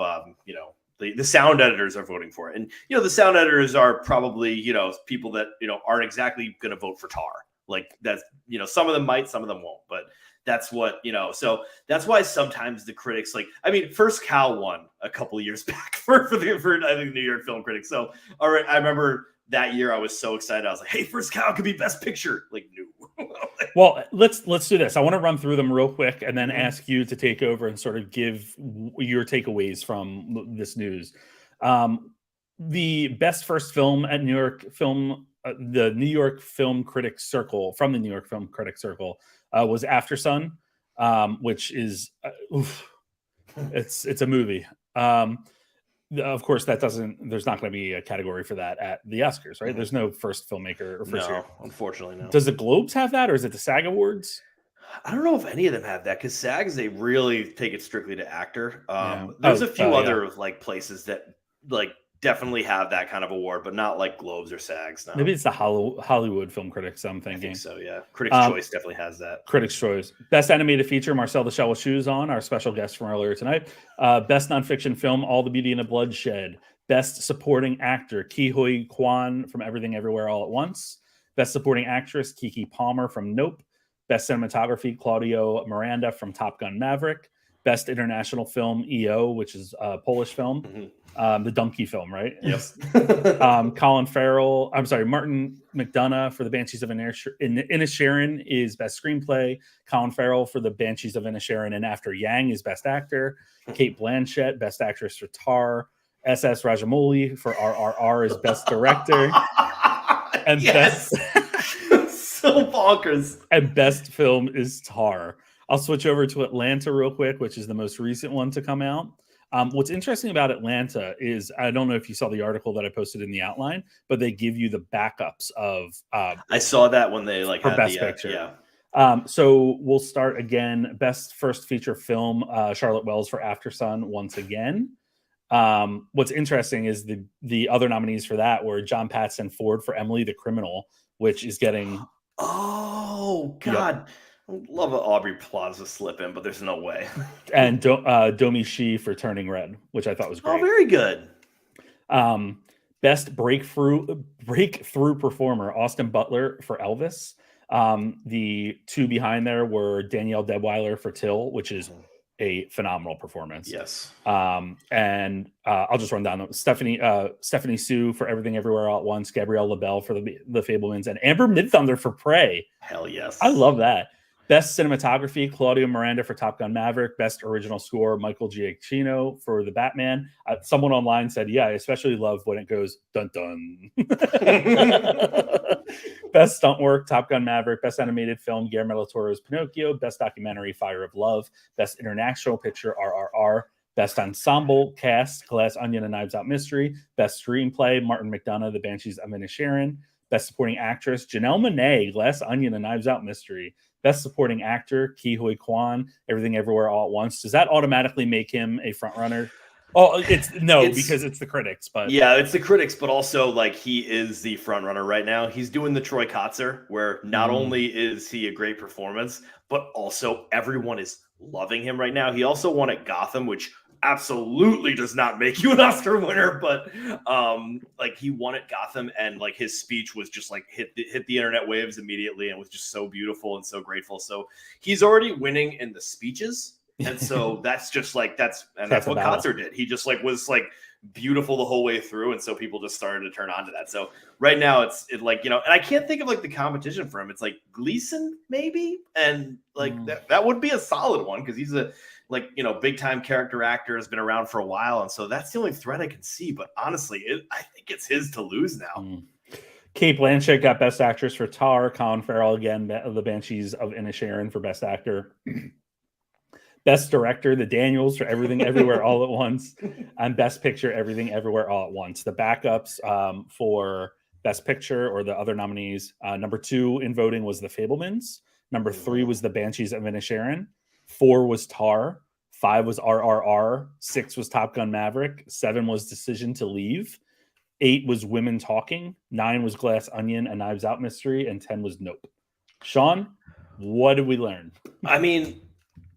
the sound editors are voting for it. And the sound editors are probably people that aren't exactly going to vote for Tar. Like that's some of them might, some of them won't, but that's what, so that's why sometimes the critics First Cow won a couple of years back for I think New York Film Critics. So, all right. I remember that year I was so excited. I was like, hey, First Cow could be Best Picture. Like, no. Well, let's do this. I want to run through them real quick and then ask you to take over and sort of give your takeaways from this news. The best first film at New York Film, the New York Film Critics Circle, from the New York Film Critics Circle, was After Sun, which is it's a movie. Of course, there's not going to be a category for that at the Oscars, right? There's no first filmmaker or first year. Unfortunately, no. Does the Globes have that, or is it the SAG Awards? I don't know if any of them have that, because SAGs, they really take it strictly to actor. There's a few other like places that like definitely have that kind of award, but not like Globes or SAGs. No. Maybe it's the Hollywood Film Critics, I'm thinking. I think so, yeah. Critics' Choice definitely has that. Critics' Choice. Best Animated Feature, Marcel the Shell with Shoes On, our special guest from earlier tonight. Best Nonfiction Film, All the Beauty and the Bloodshed. Best Supporting Actor, Ke Huy Quan from Everything Everywhere All at Once. Best Supporting Actress, Keke Palmer from Nope. Best Cinematography, Claudio Miranda from Top Gun Maverick. Best International Film, EO, which is a Polish film. The donkey film, right? Yes. Colin Farrell. I'm sorry, Martin McDonagh for the Banshees of Inisherin is best screenplay. Colin Farrell for the Banshees of Inisherin and After Yang is best actor. Kate Blanchett, best actress for Tar. S.S. Rajamouli for RRR is best director. And yes. So bonkers. And best film is Tar. I'll switch over to Atlanta real quick, which is the most recent one to come out. What's interesting about Atlanta is, I don't know if you saw the article that I posted in the outline, but they give you the backups of. I saw that when they like for had best the picture. yeah. So we'll start again. Best first feature film, Charlotte Wells for After Sun once again. What's interesting is the other nominees for that were John Paxton Ford for Emily the Criminal, which is getting. Oh God. Yep. I love an Aubrey Plaza slip in, but there's no way. And Domi Shi for Turning Red, which I thought was great. Oh, very good. Best breakthrough performer, Austin Butler for Elvis. The two behind there were Danielle Deadwyler for Till, which is a phenomenal performance. Yes. And I'll just run down them. Stephanie Sue for Everything Everywhere All at Once, Gabrielle LaBelle for the Fabelmans, and Amber Midthunder for Prey. Hell yes. I love that. Best cinematography, Claudio Miranda for Top Gun Maverick. Best original score, Michael Giacchino for The Batman. Someone online said, yeah, I especially love when it goes dun dun. Best stunt work, Top Gun Maverick. Best animated film, Guillermo del Toro's Pinocchio. Best documentary, Fire of Love. Best international picture, RRR. Best ensemble cast, Glass Onion and Knives Out Mystery. Best screenplay, Martin McDonagh, The Banshees of Inisherin. Best supporting actress, Janelle Monáe, Glass Onion and Knives Out Mystery. Best supporting actor, Ke Huy Quan, Everything Everywhere All at Once. Does that automatically make him a front runner? Oh, it's because it's the critics, but yeah, it's the critics, but also like he is the front runner right now. He's doing the Troy Kotzer, where not only is he a great performance, but also everyone is loving him right now. He also won at Gotham, which absolutely does not make you an Oscar winner, but like he won at Gotham, and like his speech was just like hit the internet waves immediately, and was just so beautiful and so grateful. So he's already winning in the speeches. And so that's just like that's what Kotzer did. He just like was like beautiful the whole way through, and so people just started to turn on to that. So right now it's like, you know, and I can't think of like the competition for him. It's like Gleason maybe, and like that would be a solid one because he's a like, you know, big time character actor, has been around for a while, and so that's the only threat I can see. But honestly, I think it's his to lose now. Kate Blanchett got Best Actress for Tar. Colin Farrell again, The Banshees of Inisherin for Best Actor. Best Director, The Daniels for Everything Everywhere All at Once, and Best Picture, Everything Everywhere All at Once. The backups for Best Picture, or the other nominees, number 2 in voting was The Fabelmans. Number 3 was The Banshees of Inisherin. 4 was Tar. 5 was RRR. 6 was Top Gun Maverick. 7 was Decision to Leave. 8 was Women Talking. 9 was Glass Onion, A Knives Out Mystery. And 10 was Nope. Sean, what did we learn? I mean,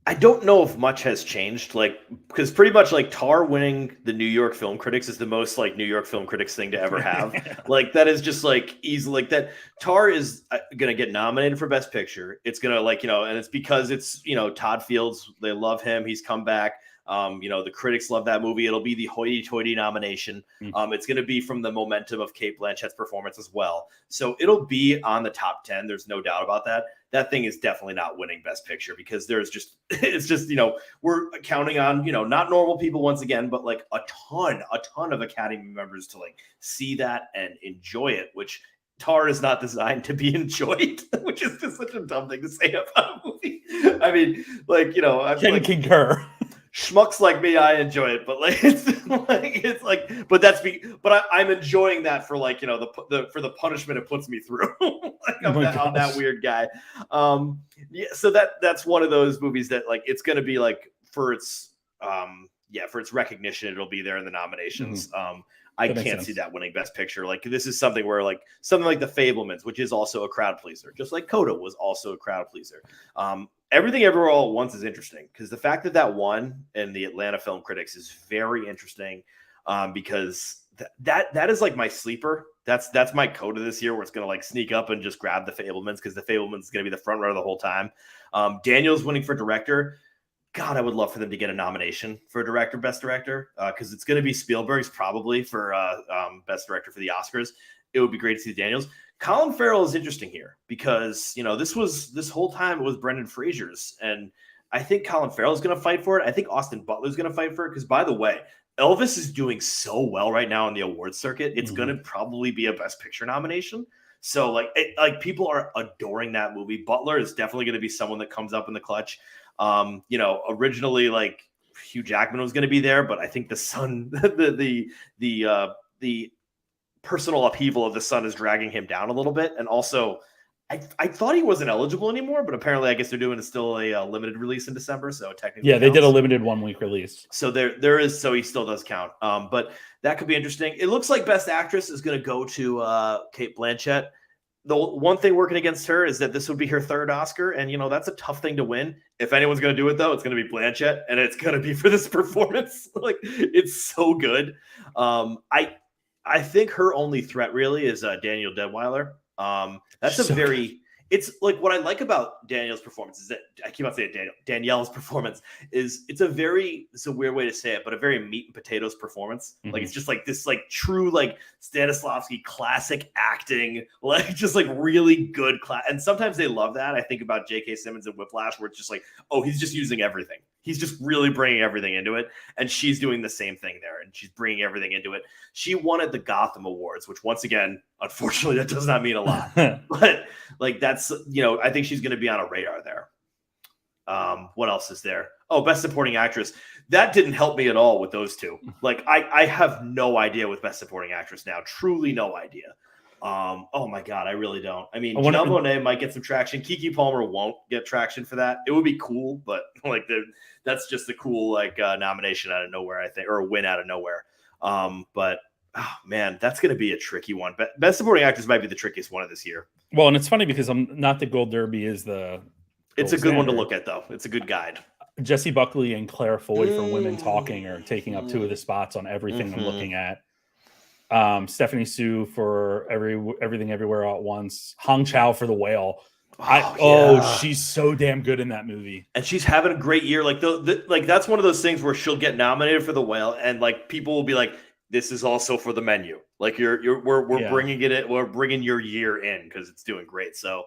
I don't know if much has changed, like, because pretty much like Tar winning the New York Film Critics is the most like New York Film Critics thing to ever have. Like that is just like easy, like that. Tar is gonna get nominated for Best Picture. It's gonna like, you know, and it's because it's, you know, Todd Fields. They love him. He's come back. You know, the critics love that movie. It'll be the hoity-toity nomination. It's going to be from the momentum of Kate Blanchett's performance as well. So it'll be on the top 10. There's no doubt about that. That thing is definitely not winning Best Picture because there's just, it's just, you know, we're counting on, you know, not normal people once again, but like a ton of Academy members to like see that and enjoy it, which Tar is not designed to be enjoyed, which is just such a dumb thing to say about a movie. I mean, like, you know, I can concur. Schmucks like me, I enjoy it, but like it's like, but I'm enjoying that for like, you know, for the punishment it puts me through. Like I'm that weird guy. Yeah, so that's one of those movies that like it's gonna be like for its recognition, it'll be there in the nominations. I can't see that winning Best Picture. Like this is something where like something like The Fabelmans, which is also a crowd pleaser, just like Coda was also a crowd pleaser. Everything Everywhere All at Once is interesting because the fact that won in the Atlanta Film Critics is very interesting because that is like my sleeper. That's my Coda this year where it's going to like sneak up and just grab The Fabelmans because The Fabelmans is going to be the front runner the whole time. Daniel's winning for director. God, I would love for them to get a nomination for director, best director, because it's going to be Spielberg's probably for best director for the Oscars. It would be great to see Daniels. Colin Farrell is interesting here because, you know, this whole time it was Brendan Fraser's, and I think Colin Farrell is going to fight for it. I think Austin Butler is going to fight for it because, by the way, Elvis is doing so well right now on the awards circuit. It's going to probably be a Best Picture nomination. So, like people are adoring that movie. Butler is definitely going to be someone that comes up in the clutch. You know, originally like Hugh Jackman was going to be there, but I think the son, the personal upheaval of the son is dragging him down a little bit. And also, I thought he wasn't eligible anymore, but apparently I guess they're doing still a limited release in December. So technically, yeah, they did a limited 1 week release. So there is, so he still does count. But that could be interesting. It looks like Best Actress is going to go to Cate Blanchett. The one thing working against her is that this would be her third Oscar. And, you know, that's a tough thing to win. If anyone's going to do it, though, it's going to be Blanchett. And it's going to be for this performance. Like, it's so good. I think her only threat really is Daniel Deadwyler. That's so it's like what I like about Daniel's performance is that I keep on saying Danielle's performance is it's a weird way to say it, but a very meat and potatoes performance. Mm-hmm. Like it's just like this, like true, like Stanislavski classic acting, like just like really good class. And sometimes they love that. I think about J.K. Simmons and Whiplash, where it's just like, oh, he's just using everything. He's just really bringing everything into it. And she's doing the same thing there. And she's bringing everything into it. She won at the Gotham Awards, which once again, unfortunately, that does not mean a lot. But like that's, you know, I think she's going to be on a radar there. What else is there? Oh, Best Supporting Actress. That didn't help me at all with those two. Like I have no idea with Best Supporting Actress now. Truly no idea. Oh my God, I really don't. I mean, Janelle Monáe might get some traction. Keke Palmer won't get traction for that. It would be cool, but like that's just a cool like nomination out of nowhere, I think, or a win out of nowhere. But oh man, that's going to be a tricky one. But Best Supporting Actress might be the trickiest one of this year. Well, and it's funny because I'm not the Gold Derby is the. It's a good one to look at, though. It's a good guide. Jessie Buckley and Claire Foy for Women Talking are taking up 2 of the spots on everything I'm looking at. Stephanie Sue for Everything Everywhere All at Once. Hong Chow for The Whale. She's so damn good in that movie, and she's having a great year. Like like that's one of those things where she'll get nominated for The Whale, and like people will be like, "This is also for the menu." Like we're bringing it in. We're bringing your year in because it's doing great. So,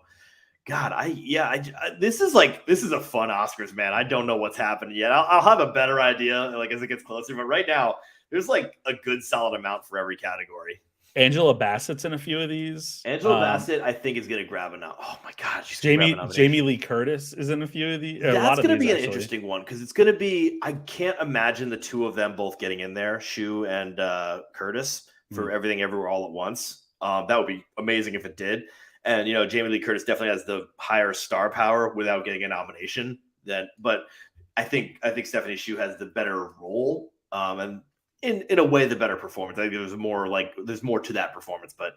God, this is a fun Oscars, man. I don't know what's happening yet. I'll have a better idea like as it gets closer, but right now there's like a good solid amount for every category. Angela Bassett's in a few of these. Angela Bassett, I think, is going to grab enough. Oh my God, she's Jamie Lee Curtis is in a few of these. That's going to be an interesting one because it's going to be. I can't imagine the two of them both getting in there, Shu and Curtis, for Everything Everywhere All at Once. That would be amazing if it did. And you know, Jamie Lee Curtis definitely has the higher star power without getting a nomination. But I think Stephanie Shu has the better role. And in a way, the better performance. I think there's more to that performance, but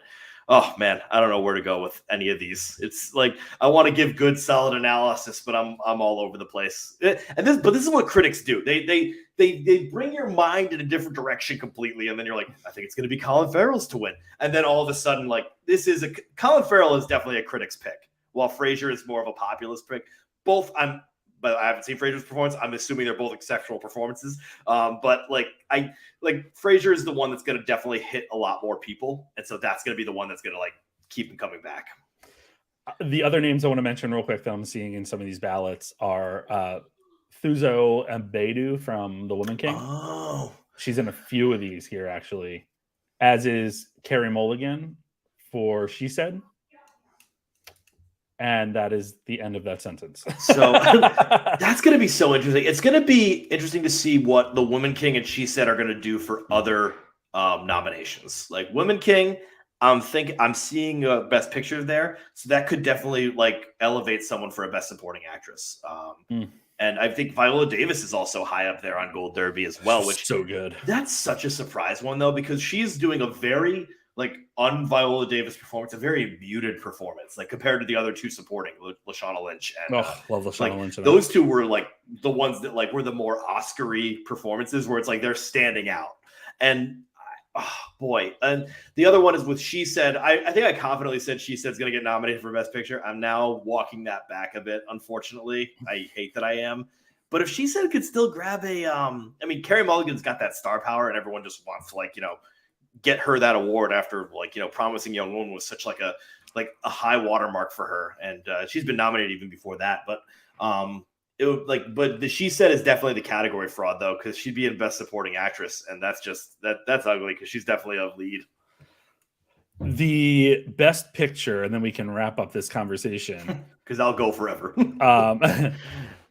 oh man, I don't know where to go with any of these. It's like, I want to give good, solid analysis, but I'm all over the place. But this is what critics do. They bring your mind in a different direction completely. And then you're like, I think it's going to be Colin Farrell's to win. And then all of a sudden, like Colin Farrell is definitely a critic's pick, while Fraser is more of a populist pick. But I haven't seen Fraser's performance. I'm assuming they're both exceptional performances. But Fraser is the one that's going to definitely hit a lot more people. And so that's going to be the one that's going to like keep him coming back. The other names I want to mention real quick that I'm seeing in some of these ballots are Thuzo Mbedu from The Woman King. Oh, she's in a few of these here, actually, as is Carey Mulligan for She Said. And that is the end of that sentence. So that's going to be so interesting. It's going to be interesting to see what The Woman King and She Said are going to do for other nominations. Like Woman King, I'm seeing Best Picture there. So that could definitely like elevate someone for a Best Supporting Actress. And I think Viola Davis is also high up there on Gold Derby as well, which so good. That's such a surprise one though, because she's doing a very like un-Viola Davis performance, a very muted performance, like compared to the other two supporting, Lashana Lynch and love Lashana Lynch. Those two were like the ones that like were the more Oscar-y performances, where it's like they're standing out. And and the other one is with She Said. I think I confidently said She Said's going to get nominated for Best Picture. I'm now walking that back a bit. Unfortunately, I hate that I am. But if she said could still grab a, I mean, Carey Mulligan's got that star power, and everyone just wants to get her that award after Promising Young Woman was such a high watermark for her, and she's been nominated even before that. But it would but the She Said is definitely the category fraud though, because she'd be in Best Supporting Actress, and that's just that's ugly because she's definitely a lead. The Best Picture, and then we can wrap up this conversation because I'll go forever.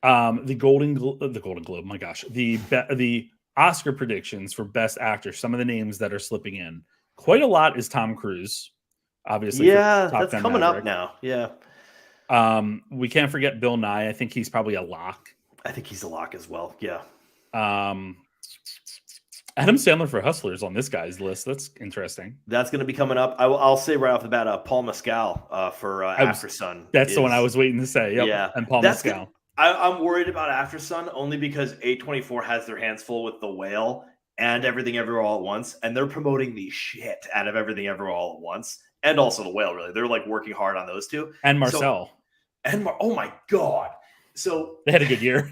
The Golden Globe. My gosh, the Oscar predictions for Best Actor. Some of the names that are slipping in. Quite a lot is Tom Cruise, obviously. Yeah, that's coming up now. Yeah. We can't forget Bill Nye. I think he's probably a lock. I think he's a lock as well. Yeah. Adam Sandler for Hustlers on this guy's list. That's interesting. That's going to be coming up. I'll say right off the bat, Paul Mescal for After Sun. That's the one I was waiting to say. Yep. Yeah, and Paul Mescal. I'm worried about After Sun only because A24 has their hands full with The Whale and Everything Everywhere All at Once, and they're promoting the shit out of Everything Everywhere All at Once, and also The Whale. Really, they're working hard on those two. And Marcel. Oh my god! So they had a good year.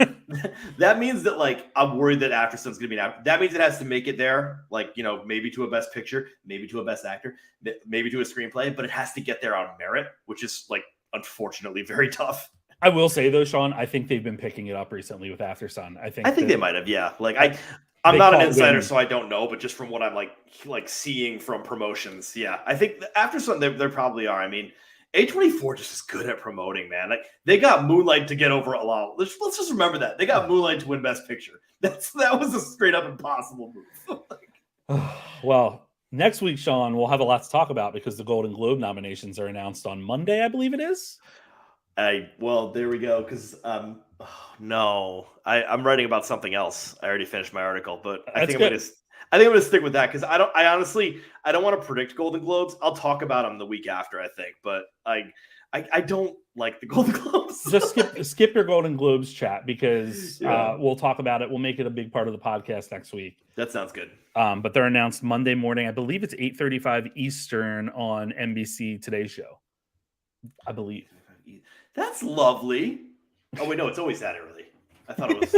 That means that I'm worried that After Sun's gonna be that means it has to make it there, maybe to a Best Picture, maybe to a Best Actor, maybe to a screenplay, but it has to get there on merit, which is unfortunately very tough. I will say though, Sean, I think they've been picking it up recently with After Sun. I think they might have, yeah. I'm not an insider, so I don't know, but just from what I'm seeing from promotions, yeah, I think After Sun they probably are. I mean, A24 just is good at promoting, man. They got Moonlight to get over a lot. Let's just remember that they got Moonlight to win Best Picture. That was a straight up impossible move. Well, next week, Sean, we'll have a lot to talk about because the Golden Globe nominations are announced on Monday, I believe it is. Well, there we go. Because no, I'm writing about something else. I already finished my article, but I think I'm gonna stick with that because I honestly don't want to predict Golden Globes. I'll talk about them the week after, I think, but I don't like the Golden Globes. Just skip your Golden Globes chat because we'll talk about it. We'll make it a big part of the podcast next week. That sounds good. But they're announced Monday morning. I believe it's 8:35 Eastern on NBC Today Show. I believe. That's lovely. Oh wait, no, it's always that early. I thought it was.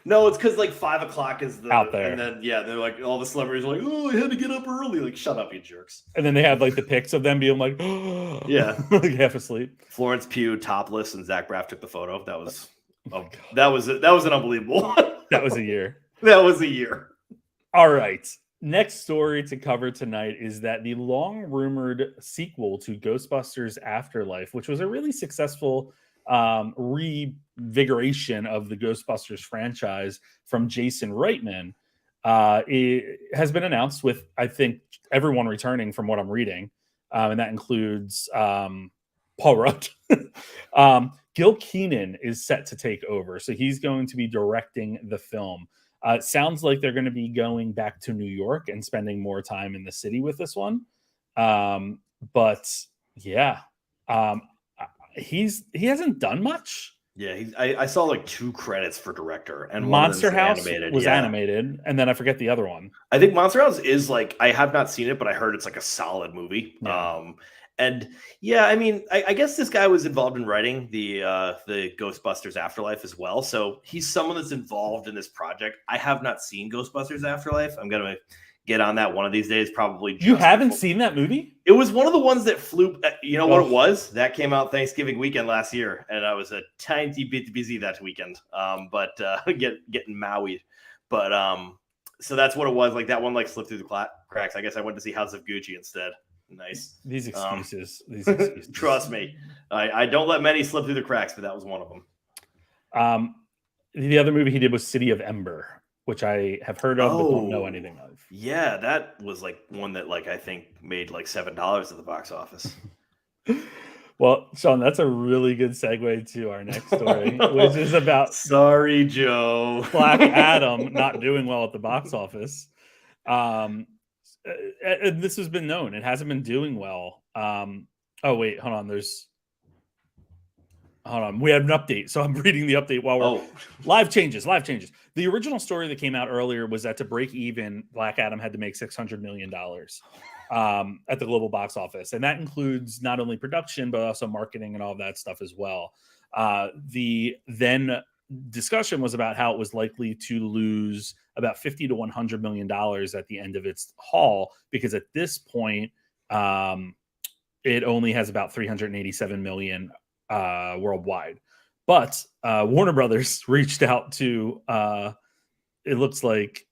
No, it's because 5 o'clock is out there, and then they're all the celebrities are oh, I had to get up early. Shut up, you jerks. And then they have the pics of them being yeah, half asleep. Florence Pugh topless, and Zach Braff took the photo. That was that was an unbelievable. That was a year. That was a year. All right. Next story to cover tonight is that the long-rumored sequel to Ghostbusters Afterlife, which was a really successful revigoration of the Ghostbusters franchise from Jason Reitman, it has been announced with, I think, everyone returning from what I'm reading, and that includes Paul Rudd. Gil Kenan is set to take over, so he's going to be directing the film. It sounds like they're going to be going back to New York and spending more time in the city with this one. But yeah, he hasn't done much. Yeah, I saw 2 credits for director, and Monster House was animated, and then I forget the other one. I think Monster House is I have not seen it, but I heard it's a solid movie. Yeah. And yeah, I mean, I guess this guy was involved in writing the Ghostbusters Afterlife as well. So he's someone that's involved in this project. I have not seen Ghostbusters Afterlife. I'm going to get on that one of these days, probably. You haven't seen that movie? It was one of the ones that flew. You know what it was? That came out Thanksgiving weekend last year, and I was a tiny bit busy that weekend. But getting Maui. But so that's what it was. That one slipped through the cracks. I guess I went to see House of Gucci instead. Nice. These excuses. Trust me. I don't let many slip through the cracks, but that was one of them. The other movie he did was City of Ember, which I have heard of but don't know anything of. Yeah, that was one that I think made $7 at the box office. Well, Sean, that's a really good segue to our next story, which is about Sorry, Joe. Black Adam not doing well at the box office. This has been known. It hasn't been doing well. Oh, wait, hold on. We have an update. So I'm reading the update while we're live changes. The original story that came out earlier was that to break even, Black Adam had to make $600 million at the global box office. And that includes not only production, but also marketing and all of that stuff as well. The then discussion was about how it was likely to lose about $50 to $100 million at the end of its haul, because at this point, it only has about 387 million worldwide. But Warner Brothers reached out to, it looks like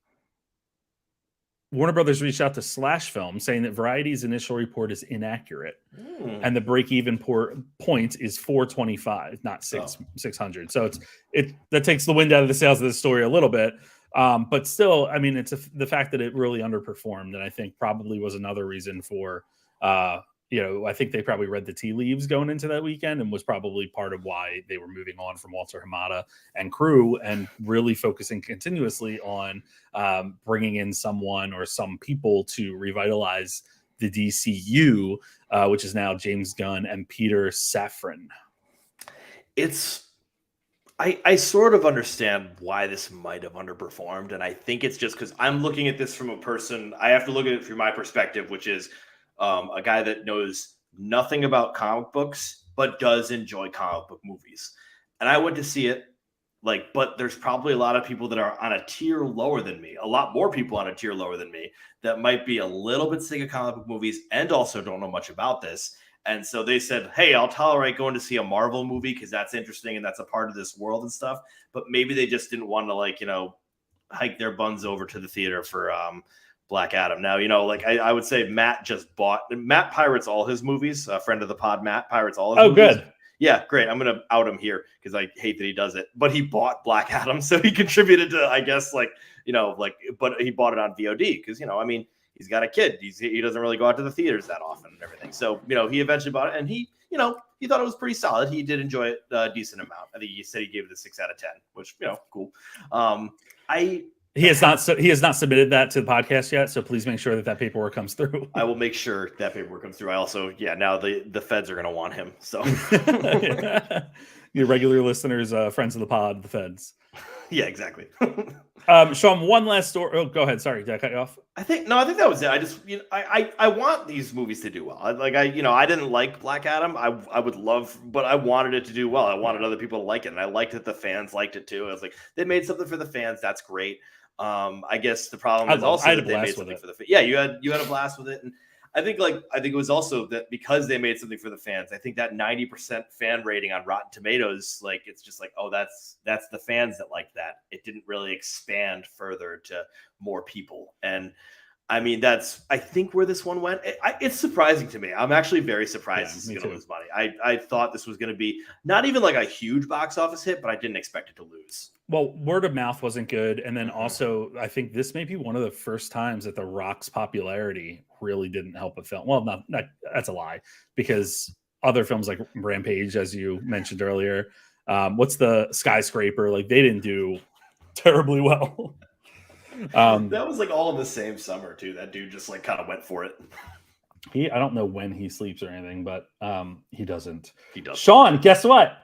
Warner Brothers reached out to Slash Film saying that Variety's initial report is inaccurate. And the break-even point is 425, not 600. So that takes the wind out of the sails of the story a little bit. But still, I mean, it's the fact that it really underperformed, and I think probably was another reason for, I think they probably read the tea leaves going into that weekend, and was probably part of why they were moving on from Walter Hamada and crew and really focusing continuously on bringing in someone or some people to revitalize the DCU, which is now James Gunn and Peter Safran. I sort of understand why this might have underperformed, and I think it's just because I'm looking at this from a person. I have to look at it from my perspective, which is a guy that knows nothing about comic books but does enjoy comic book movies. And I went to see it, but there's probably a lot of people that are on a tier lower than me, a lot more people on a tier lower than me that might be a little bit sick of comic book movies and also don't know much about this. And so they said, hey, I'll tolerate going to see a Marvel movie because that's interesting and that's a part of this world and stuff. But maybe they just didn't want to, hike their buns over to the theater for Black Adam. Now, I would say Matt pirates all his movies. A friend of the pod, Matt pirates all his movies. Oh, good. Yeah, great. I'm going to out him here because I hate that he does it. But he bought Black Adam, so he contributed to, I guess, but he bought it on VOD because, he's got a kid. He doesn't really go out to the theaters that often and everything. So, he eventually bought it, and he thought it was pretty solid. He did enjoy it a decent amount. I think he said he gave it a 6 out of 10, which, cool. He has not submitted that to the podcast yet, so please make sure that paperwork comes through. I will make sure that paperwork comes through. I also, now the feds are going to want him. So your regular listeners, friends of the pod, the feds. Yeah, exactly. Sean, one last story. Oh, go ahead. Sorry, did I cut you off? I think that was it. I just, I want these movies to do well. I didn't like Black Adam. I would love, but I wanted it to do well. I wanted other people to like it, and I liked that the fans liked it too. I was like, they made something for the fans. That's great. I guess the problem is also that they made something for the fans. Yeah, you had a blast with it, and I think it was also that because they made something for the fans. I think that 90% fan rating on Rotten Tomatoes, it's just that's the fans that like that. It didn't really expand further to more people, and I mean that's I think where this one went. It's surprising to me. I'm actually very surprised this is going to lose money. I thought this was going to be not even a huge box office hit, but I didn't expect it to lose. Well, word of mouth wasn't good. And then also, I think this may be one of the first times that The Rock's popularity really didn't help a film. Well, not that's a lie, because other films like Rampage, as you mentioned earlier, what's the Skyscraper? They didn't do terribly well. That was all in the same summer, too. That dude just kind of went for it. I don't know when he sleeps or anything, but he doesn't. He does. Sean, guess what?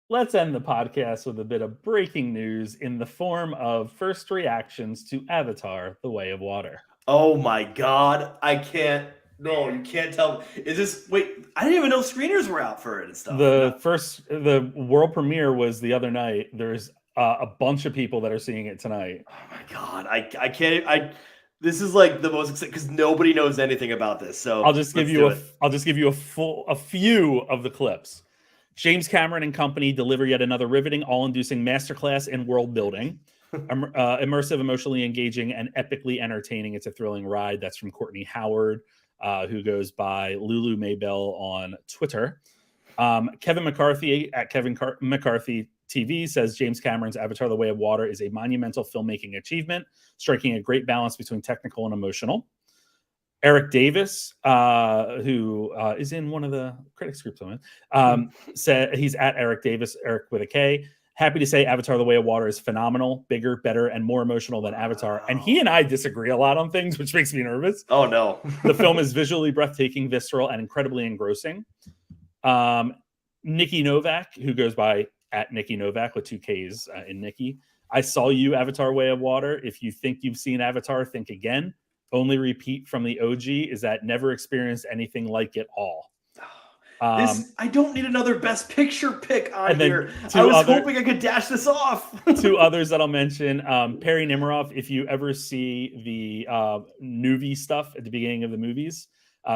Let's end the podcast with a bit of breaking news in the form of first reactions to Avatar: The Way of Water. Oh my God. I can't. No, you can't tell. Is this. Wait, I didn't even know screeners were out for it and stuff. The world premiere was the other night. There's a bunch of people that are seeing it tonight. Oh my God. I can't. This is the most exciting because nobody knows anything about this. So I'll just give you a few of the clips. James Cameron and company deliver yet another riveting, all-inducing masterclass in world building. Immersive, emotionally engaging, and epically entertaining. It's a thrilling ride. That's from Courtney Howard, who goes by Lulu Maybell on Twitter. Kevin McCarthy at Kevin McCarthy TV says James Cameron's Avatar: The Way of Water is a monumental filmmaking achievement, striking a great balance between technical and emotional. Eric Davis, who is in one of the critics groups, said he's at Eric Davis, Eric with a K. Happy to say Avatar: The Way of Water is phenomenal, bigger, better, and more emotional than Avatar. And he and I disagree a lot on things, which makes me nervous. Oh, no. The film is visually breathtaking, visceral, and incredibly engrossing. Nikki Novak, who goes by at Nikki Novak with 2 Ks in Nikki. I saw you, Avatar: Way of Water. If you think you've seen Avatar, think again. Only repeat from the OG is that never experienced anything like it all. I don't need another Best Picture pick on And then here. I was other- hoping I could dash this off. Two others that I'll mention. Perry Nemiroff, if you ever see the Nuvi stuff at the beginning of the movies,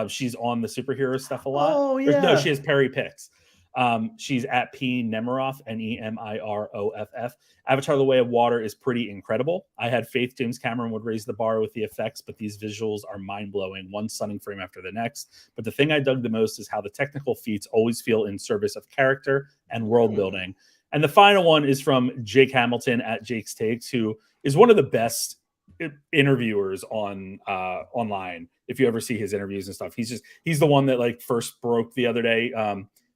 she's on the superhero stuff a lot. Oh, Or, yeah. no, she has Perry Picks. She's at P Nemiroff, Nemiroff. Avatar: The Way of Water is pretty incredible. I had faith James Cameron would raise the bar with the effects, but these visuals are mind-blowing, one stunning frame after the next. But the thing I dug the most is how the technical feats always feel in service of character and world building. And the final one is from Jake Hamilton at Jake's Takes, who is one of the best interviewers on online. If you ever see his interviews and stuff, he's the one that like first broke the other day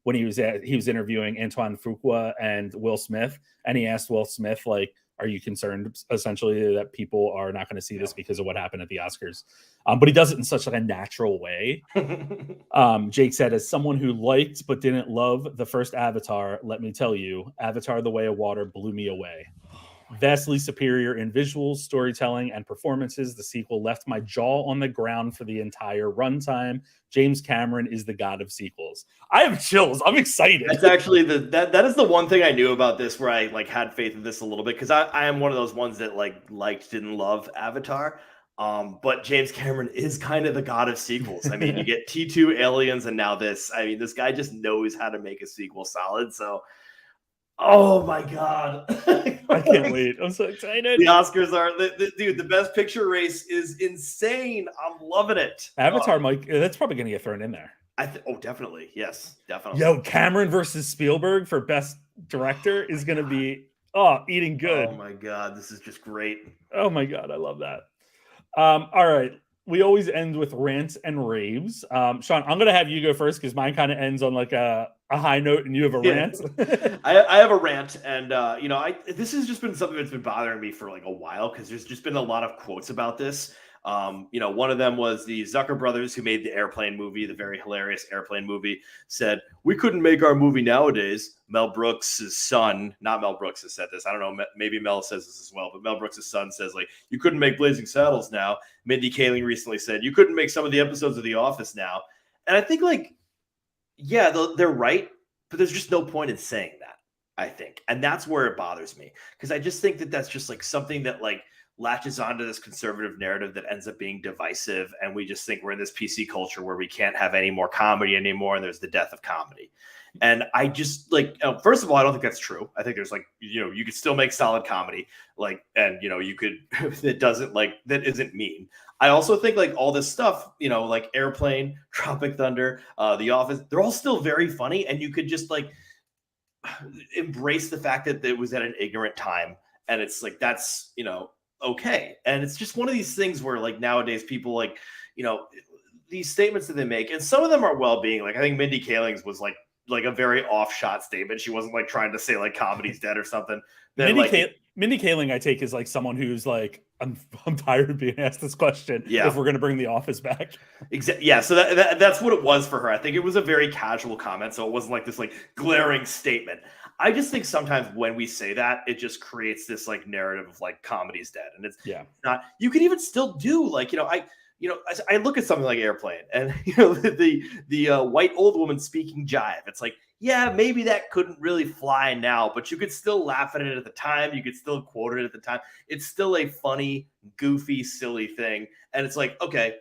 when he was interviewing Antoine Fuqua and Will Smith, and he asked Will Smith, like, are you concerned essentially that people are not going to see this because of what happened at the Oscars? But he does it in such like a natural way. Jake said, as someone who liked but didn't love the first Avatar, let me tell you, Avatar: The Way of Water blew me away. Vastly superior in visuals, storytelling, and performances, the sequel left my jaw on the ground for the entire runtime. James Cameron is the god of sequels. I have chills. I'm excited. That's actually that is the one thing I knew about this where I like had faith in this a little bit, because I am one of those ones that liked, didn't love Avatar. But James Cameron is kind of the god of sequels. I mean, you get T2, Aliens, and now this. I mean, this guy just knows how to make a sequel solid. So, oh my god, I can't wait. I'm so excited. The Oscars are dude. The Best Picture race is insane. I'm loving it. Avatar, Mike. That's probably going to get thrown in there. Definitely. Yes, definitely. Yo, Cameron versus Spielberg for Best Director is going to be eating good. Oh my god, this is just great. Oh my god, I love that. All right. We always end with rants and raves. Sean, I'm going to have you go first because mine kind of ends on like a high note and you have a rant. I have a rant, and this has just been something that's been bothering me for like a while because there's just been a lot of quotes about this. One of them was the Zucker brothers who made the Airplane movie, the very hilarious Airplane movie, said, we couldn't make our movie nowadays. Mel Brooks' son, not Mel Brooks has said this. I don't know. Maybe Mel says this as well, but Mel Brooks' son says, like, you couldn't make Blazing Saddles now. Mindy Kaling recently said, you couldn't make some of the episodes of The Office now. And I think, like, yeah, they're right, but there's just no point in saying that, I think. And that's where it bothers me, because I just think that that's just like something that like latches onto this conservative narrative that ends up being divisive. And we just think we're in this PC culture where we can't have any more comedy anymore. And there's the death of comedy. And I just like, first of all, I don't think that's true. I think there's like, you could still make solid comedy, like, and you could, that isn't mean. I also think like all this stuff, like Airplane, Tropic Thunder, The Office, they're all still very funny. And you could just like embrace the fact that it was at an ignorant time. And it's like, that's, okay. And it's just one of these things where like nowadays people like, these statements that they make, and some of them are well-being. Like I think Mindy Kaling's was like a very off-shot statement. She wasn't like trying to say like comedy's dead or something. Then, Mindy Kaling, I take, is like someone who's like, I'm tired of being asked this question. Yeah. If we're going to bring The Office back. Exactly. Yeah. So that's what it was for her. I think it was a very casual comment. So it wasn't like this like glaring statement. I just think sometimes when we say that, it just creates this like narrative of like comedy's dead. And it's not, you can even still do like, I look at something like Airplane and, the white old woman speaking jive. It's like, yeah, maybe that couldn't really fly now, but you could still laugh at it at the time. You could still quote it at the time. It's still a funny, goofy, silly thing. And it's like, okay,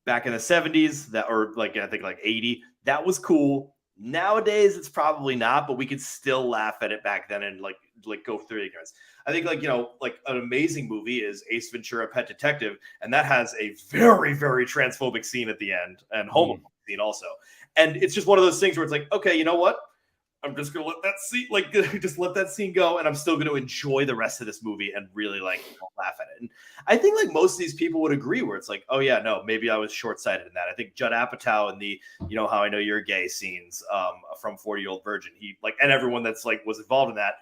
back in the 70s I think like 80, that was cool. Nowadays, it's probably not, but we could still laugh at it back then and like go through ignorance. I think like an amazing movie is Ace Ventura: Pet Detective, and that has a very, very transphobic scene at the end and homophobic scene also. And it's just one of those things where it's like, okay, you know what? I'm just gonna let that scene go, and I'm still gonna enjoy the rest of this movie and really like laugh at it. And I think like most of these people would agree, where it's like, oh yeah, no, maybe I was short-sighted in that. I think Judd Apatow in the How I Know You're Gay scenes from 40-Year-Old Virgin, he like, and everyone that's like was involved in that,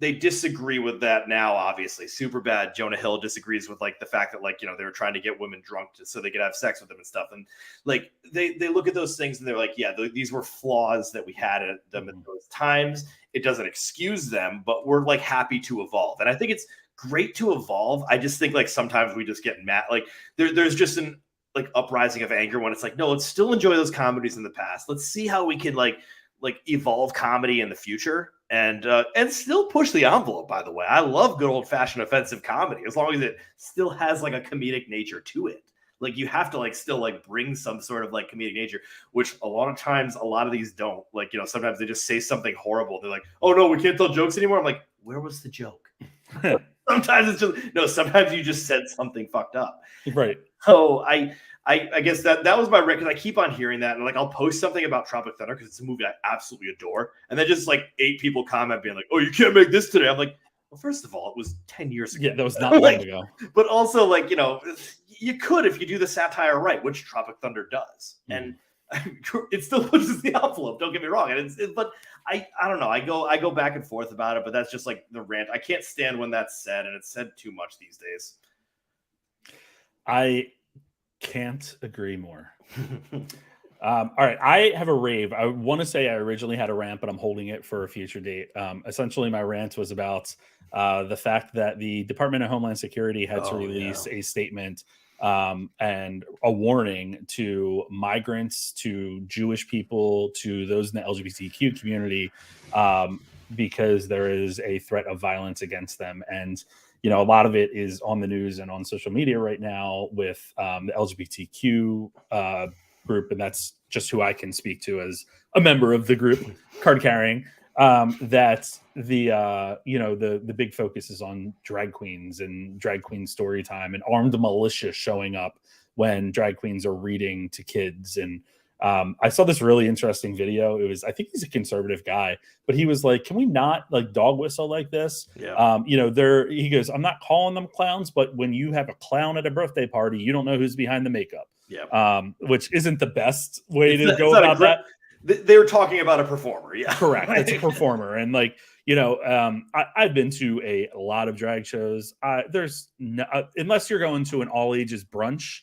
they disagree with that now, obviously. Superbad, Jonah Hill disagrees with like the fact that like, they were trying to get women drunk so they could have sex with them and stuff. And like, they look at those things and they're like, yeah, these were flaws that we had at them at those times. It doesn't excuse them, but we're like happy to evolve. And I think it's great to evolve. I just think like sometimes we just get mad. Like there's just like uprising of anger when it's like, no, let's still enjoy those comedies in the past. Let's see how we can like evolve comedy in the future and still push the envelope. By the way, I love good old fashioned offensive comedy as long as it still has like a comedic nature to it. Like you have to like still like bring some sort of like comedic nature, which a lot of times a lot of these don't. Like, you know, sometimes they just say something horrible. They're like, oh no, we can't tell jokes anymore. I'm like, where was the joke? Sometimes it's just no. Sometimes you just said something fucked up, right? So I guess that was my because I keep on hearing that, and like I'll post something about Tropic Thunder because it's a movie I absolutely adore, and then just like 8 people comment being like, "Oh, you can't make this today." I'm like, well, first of all, it was 10 years ago. Yeah, that was not long like, ago. But also, like, you know, you could if you do the satire right, which Tropic Thunder does, and it still pushes the envelope. Don't get me wrong, and but I don't know. I go back and forth about it, but that's just like the rant. I can't stand when that's said, and it's said too much these days. I can't agree more. All right, I have a rave. I want to say I originally had a rant, but I'm holding it for a future date. Essentially, my rant was about the fact that the Department of Homeland Security had to release a statement and a warning to migrants, to Jewish people, to those in the LGBTQ community, because there is a threat of violence against them. And, you know, a lot of it is on the news and on social media right now with the LGBTQ group. And that's just who I can speak to as a member of the group, card carrying. That the big focus is on drag queens and drag queen story time and armed militia showing up when drag queens are reading to kids. And I saw this really interesting video. It was, I think he's a conservative guy, but he was like, can we not like dog whistle like this? Yeah. He goes, I'm not calling them clowns, but when you have a clown at a birthday party, you don't know who's behind the makeup. Yeah. Which isn't the best way to go about that. They were talking about a performer. Yeah, correct. It's a performer. And like, I've been to a lot of drag shows. There's no, unless you're going to an all ages brunch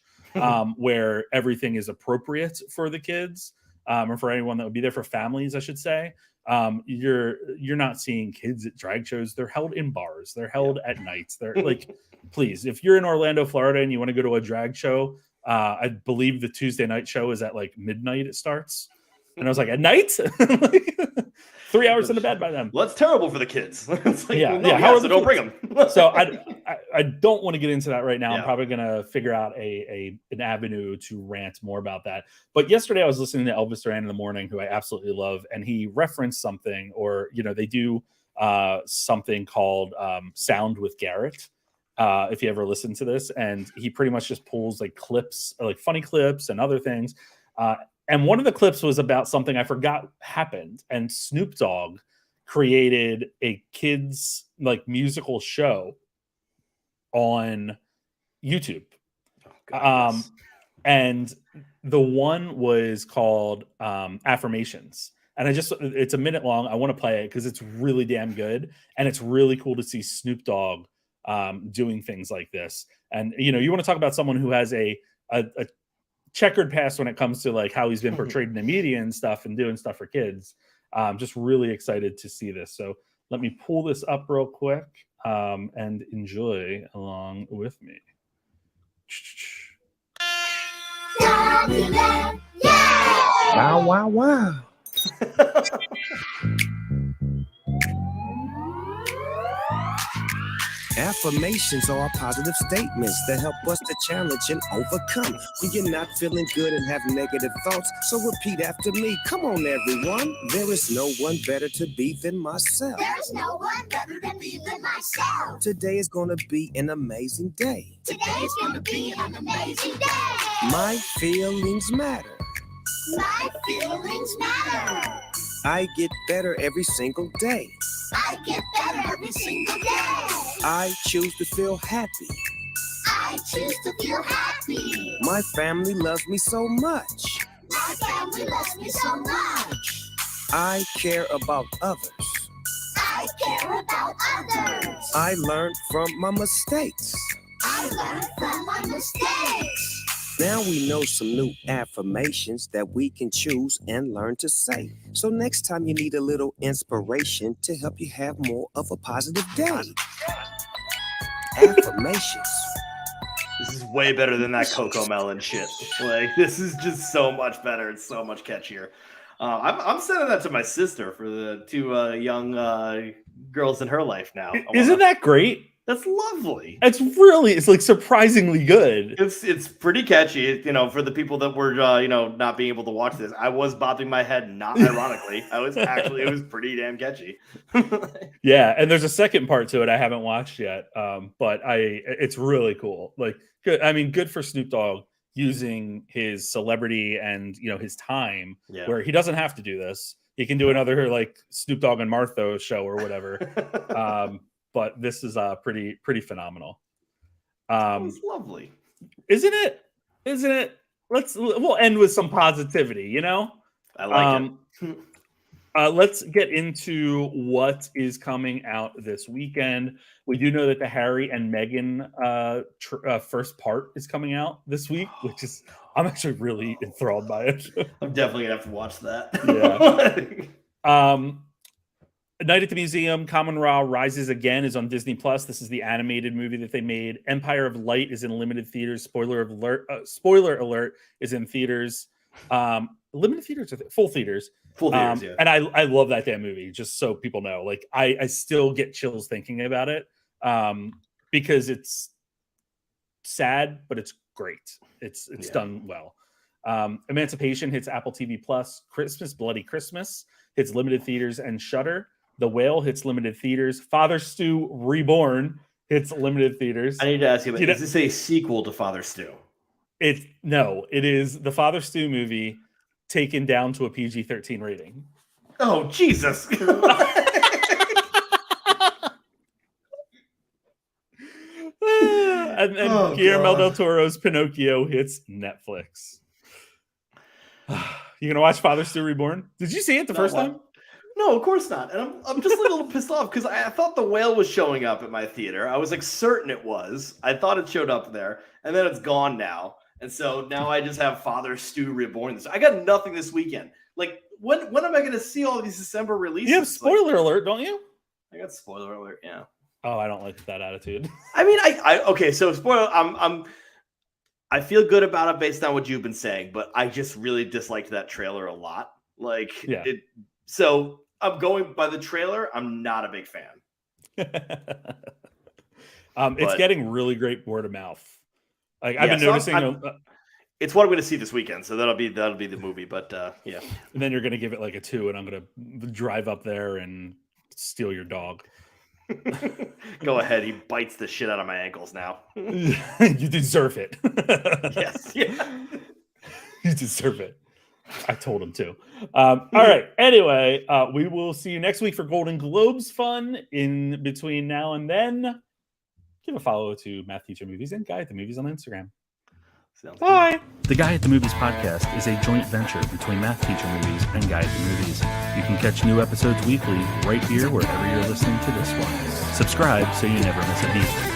where everything is appropriate for the kids or for anyone that would be there, for families, I should say. You're not seeing kids at drag shows. They're held in bars. They're held at nights. They're like, please, if you're in Orlando, Florida, and you want to go to a drag show, I believe the Tuesday night show is at like midnight. It starts. And I was like, at night? Like, 3 hours in the bed by then. Well, that's terrible for the kids. It's like, so don't bring them. So I don't want to get into that right now. Yeah. I'm probably going to figure out an avenue to rant more about that. But yesterday I was listening to Elvis Duran in the Morning, who I absolutely love. And he referenced something, or, they do something called Sound with Garrett. If you ever listen to this, and he pretty much just pulls like clips, like funny clips and other things. And one of the clips was about something I forgot happened. And Snoop Dogg created a kids like musical show on YouTube. And the one was called Affirmations. And it's a minute long. I want to play it because it's really damn good. And it's really cool to see Snoop Dogg doing things like this. And, you want to talk about someone who has a checkered past when it comes to like how he's been portrayed in the media and stuff and doing stuff for kids. Just really excited to see this. So let me pull this up real quick and enjoy along with me. Wow, wow, wow. Affirmations are positive statements that help us to challenge and overcome when you're not feeling good and have negative thoughts. So repeat after me. Come on, everyone. There is no one better to be than myself. There is no one better to be than myself. Today is going to be an amazing day. Today is going to be an amazing day. My feelings matter. My feelings matter. I get better every single day. I get better every single day. I choose to feel happy. I choose to feel happy. My family loves me so much. My family loves me so much. I care about others. I care about others. I learned from my mistakes. I learned from my mistakes. Now we know some new affirmations that we can choose and learn to say. So next time you need a little inspiration to help you have more of a positive day. Affirmations. This is way better than that Coco Melon shit. Like, this is just so much better. It's so much catchier. I'm sending that to my sister for the two young girls in her life now. Isn't that great? That's lovely. It's like surprisingly good. It's pretty catchy. You know, for the people that were not being able to watch this, I was bobbing my head, not ironically. It was pretty damn catchy. Yeah, and there's a second part to it I haven't watched yet. But it's really cool. Like, good. I mean, good for Snoop Dogg using his celebrity and his time where he doesn't have to do this. He can do another like Snoop Dogg and Martha show or whatever. But this is pretty phenomenal. It's lovely, isn't it? We'll end with some positivity. I like it. Let's get into what is coming out this weekend. We do know that the Harry and Meghan first part is coming out this week, which is I'm actually really enthralled by it. I'm definitely gonna have to watch that. Yeah. Night at the Museum, Kamen Ra Rises Again is on Disney Plus. This is the animated movie that they made. Empire of Light is in limited theaters. Spoiler alert is in theaters. Limited theaters, full theaters. Full theaters, yeah. And I love that damn movie, just so people know. Like I still get chills thinking about it because it's sad, but it's great. It's done well. Emancipation hits Apple TV Plus. Christmas, Bloody Christmas hits limited theaters and Shudder. The Whale hits limited theaters. Father Stew Reborn hits limited theaters. I need to ask you, is this a sequel to Father Stew? It is the Father Stew movie taken down to a PG-13 rating. Oh, Jesus. and Guillermo del Toro's Pinocchio hits Netflix. You gonna watch Father Stew Reborn? Did you see it the first time? No, of course not. And I'm just a little pissed off because I thought The Whale was showing up at my theater. I was like certain it was. I thought it showed up there, and then it's gone now. And so now I just have Father Stew Reborn. I got nothing this weekend. Like, when am I going to see all these December releases? You have spoiler alert, don't you? I got spoiler alert. Yeah. Oh, I don't like that attitude. I mean, okay. So spoiler. I feel good about it based on what you've been saying, but I just really disliked that trailer a lot. Like, so I'm going by the trailer. I'm not a big fan. It's getting really great word of mouth. Like I've been noticing. It's what I'm going to see this weekend, so that'll be the movie. But yeah. And then you're going to give it like a 2, and I'm going to drive up there and steal your dog. Go ahead. He bites the shit out of my ankles now. You deserve it. Yes. Yeah. You deserve it. I told him to. All right. Anyway, we will see you next week for Golden Globes fun. In between now and then, give a follow to Math Teacher Movies and Guy at the Movies on Instagram. Bye. The Guy at the Movies podcast is a joint venture between Math Teacher Movies and Guy at the Movies. You can catch new episodes weekly right here wherever you're listening to this one. Subscribe so you never miss a beat.